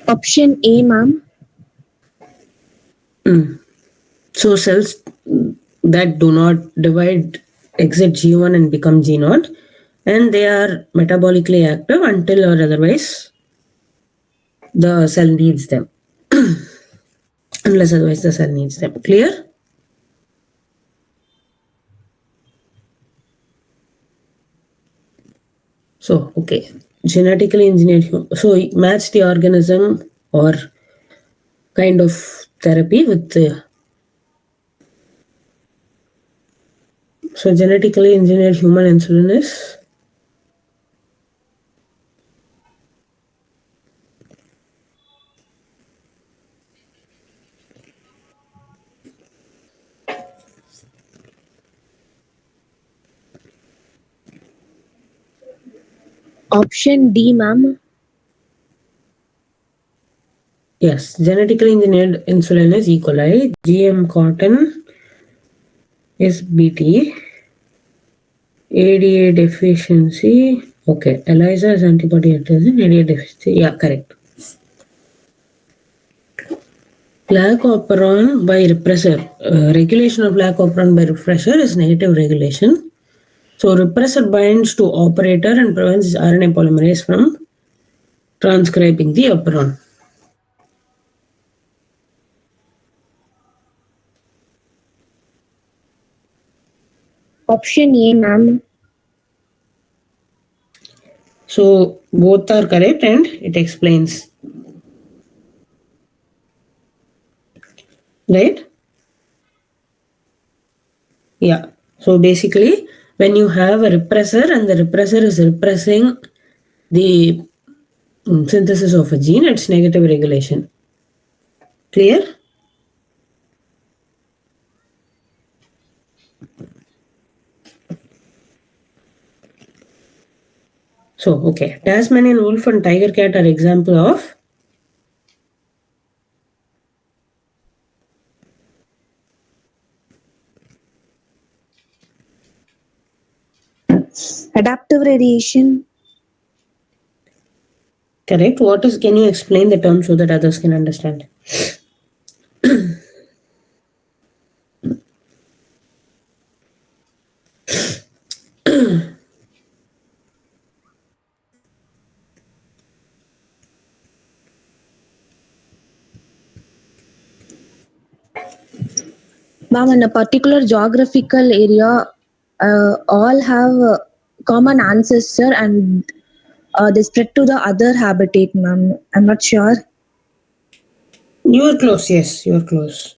Option A, ma'am. so cells that do not divide exit G1 and become G naught, and they are metabolically active until or otherwise the cell needs them. Unless otherwise the cell needs them. Clear? So, okay. Genetically engineered. So, match the organism or kind of therapy with the. So, genetically engineered human insulin is. Option D, ma'am. Yes, genetically engineered insulin is E. coli. GM cotton is BT. ADA deficiency. Okay. ELISA is antibody antigen. ADA deficiency. Yeah, correct. Lack operon by repressor. Regulation of lack operon by repressor is negative regulation. So repressor binds to operator and prevents RNA polymerase from transcribing the operon. Option A, ma'am. So both are correct and it explains, right? Yeah. So basically, when you have a repressor and the repressor is repressing the synthesis of a gene, it's negative regulation. Clear? So, okay. Tasmanian wolf and tiger cat are example of Adaptive radiation. correct. What is, can you explain the term so that others can understand? Ma'am, in a particular geographical area, all have common ancestor and they spread to the other habitat, ma'am. I'm not sure. You are close. Yes, you are close.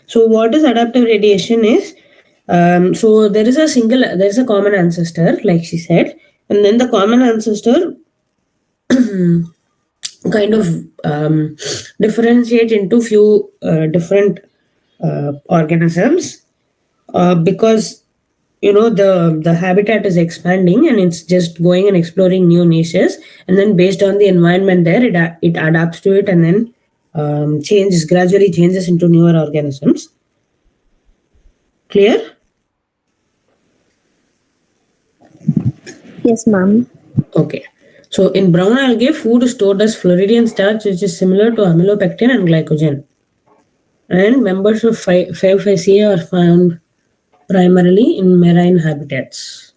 So, what is adaptive radiation is, so there is a common ancestor, like she said, and then the common ancestor kind of differentiate into few different organisms because the habitat is expanding and it's just going and exploring new niches, and then based on the environment there it adapts to it and then changes gradually changes into newer organisms. Clear? Yes, ma'am. Okay. So in brown algae, food is stored as Floridian starch, which is similar to amylopectin and glycogen. And members of 5-5CA are found primarily in marine habitats.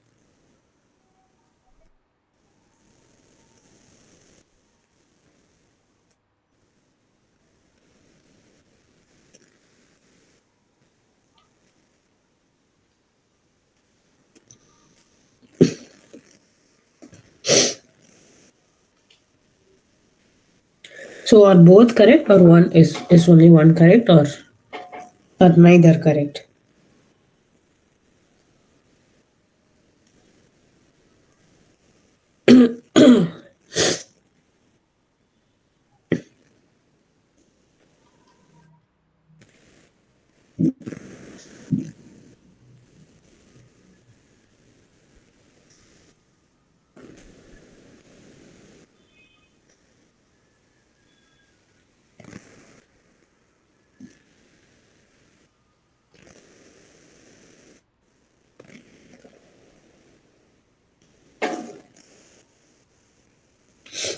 So are both correct or one is only one correct or neither correct?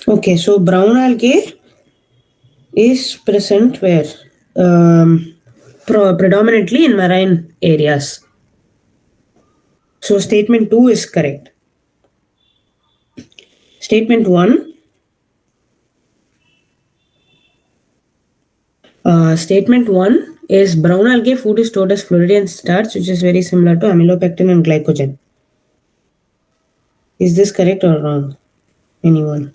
Okay, so brown algae is present where? Um, Predominantly in marine areas. So statement 2 is correct. Statement 1. Statement 1 is brown algae food is stored as Floridian starch, which is very similar to amylopectin and glycogen. Is this correct or wrong? Anyone?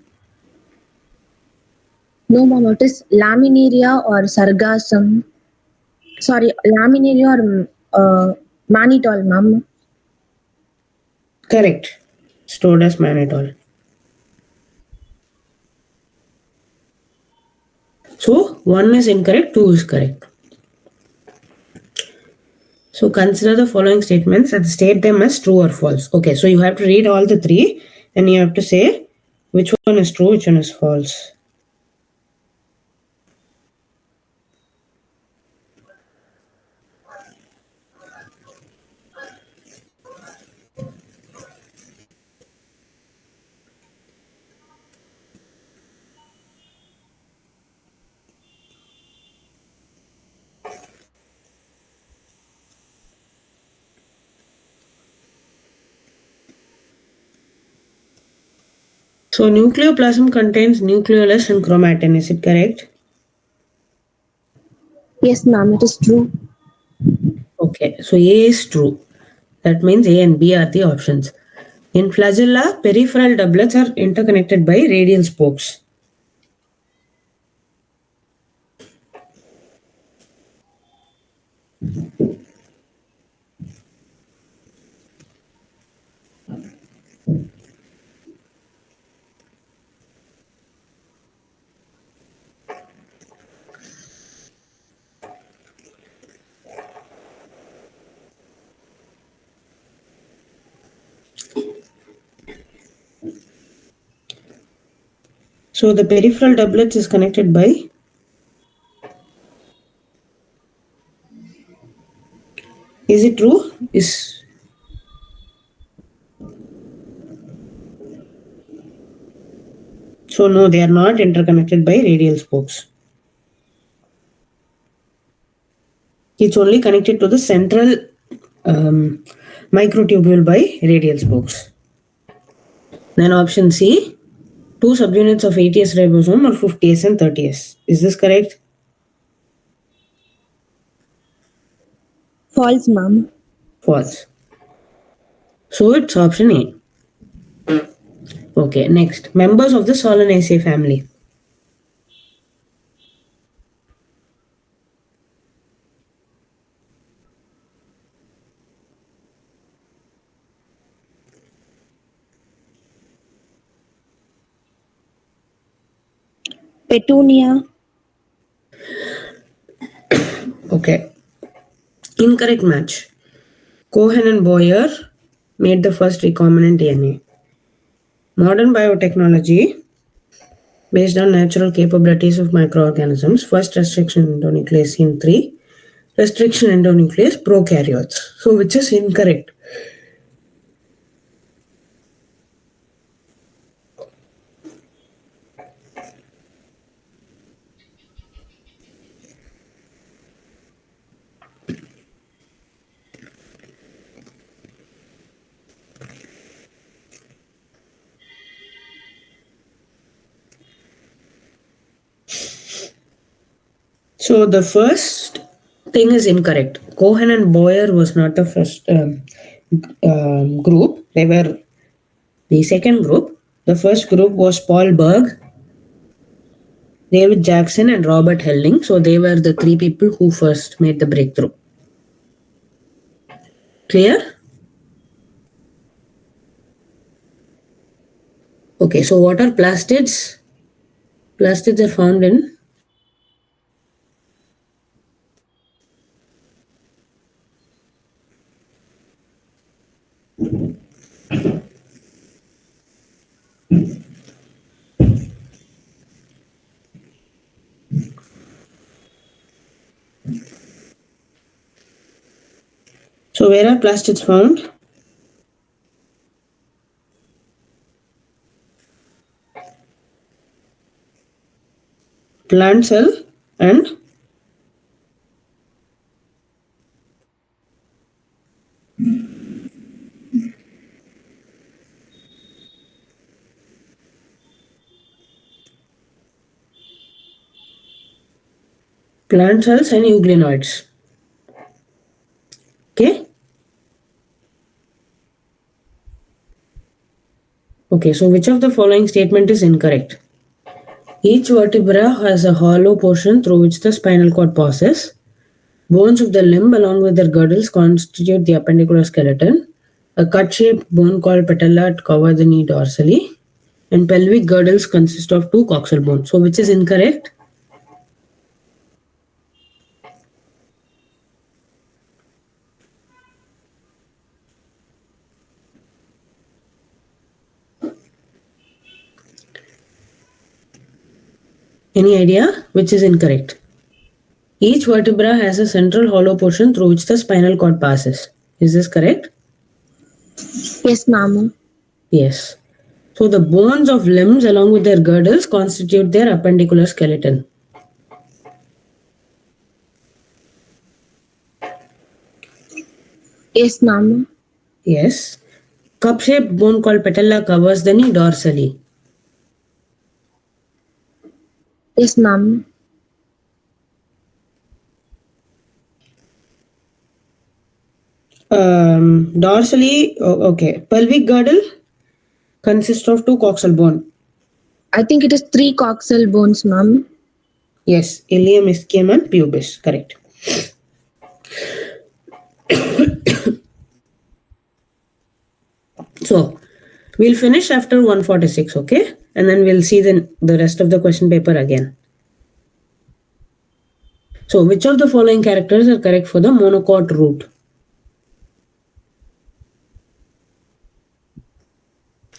No, ma'am. It is laminaria or sargassum. Sorry, laminaria or mannitol, ma'am. Correct. Stored as mannitol. So 1 is incorrect, 2 is correct. So consider the following statements and state them as true or false. Okay, so you have to read all the three and you have to say which one is true, which one is false. So nucleoplasm contains nucleolus and chromatin. Is it correct? Yes, ma'am. It is true. Okay, so A is true. That means A and B are the options. In flagella, peripheral doublets are interconnected by radial spokes. So the peripheral doublets is connected by, is it true? Is so no, they are not interconnected by radial spokes. It's only connected to the central um, microtubule by radial spokes. Then option C, two subunits of 80S ribosome or 50S and 30S. Is this correct? False, ma'am. False. So it's option A. Okay, next. Members of the Solanaceae family. Petunia. Okay. Incorrect match. Cohen and Boyer made the first recombinant DNA. Modern biotechnology, based on natural capabilities of microorganisms, first restriction endonuclease in 3, restriction endonuclease prokaryotes. So which is incorrect? So the first thing is incorrect. Cohen and Boyer was not the first group. They were the second group. The first group was Paul Berg, David Jackson, and Robert Helling. So they were the three people who first made the breakthrough. Clear? Okay, so what are plastids? Plastids are found in. So where are plastids found? Plant cell and plant cells and euglenoids. Okay. Okay, so which of the following statement is incorrect? Each vertebra has a hollow portion through which the spinal cord passes. Bones of the limb along with their girdles constitute the appendicular skeleton. A cut-shaped bone called patella cover the knee dorsally. And pelvic girdles consist of two coxal bones. So which is incorrect? Any idea which is incorrect? Each vertebra has a central hollow portion through which the spinal cord passes. Is this correct? Yes, ma'am. Yes. So the bones of limbs along with their girdles constitute their appendicular skeleton. Yes, ma'am. Yes. Cup-shaped bone called patella covers the knee dorsally. Yes, ma'am. Dorsally, okay. Pelvic girdle consists of two coxal bone. I think it is 3 coxal bones, ma'am. Yes, ilium, ischium, and pubis. Correct. So, we'll finish after 146, okay? And then we'll see the rest of the question paper again. So, which of the following characters are correct for the monocot root?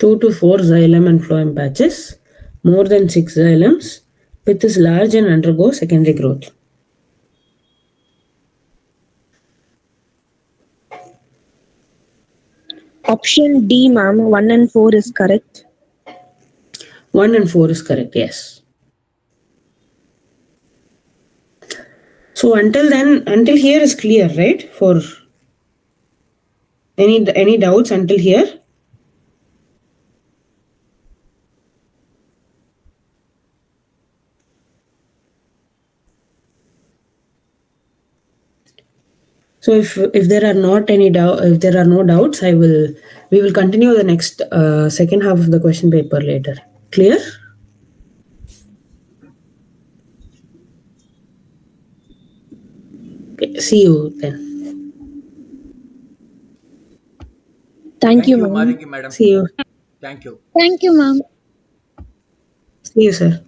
2 to 4 xylem and phloem patches, more than 6 xylems, pith is large and undergo secondary growth. Option D, ma'am. 1 and 4 is correct. 1 and 4 is correct, yes. So until here is clear, right? For any doubts until here? So if there are not any doubt, if there are no doubts, we will continue the next second half of the question paper later. Clear? Okay, see you then. Thank you, you, ma'am. Maliki madam. See you. Thank you. Thank you, ma'am. See you, sir.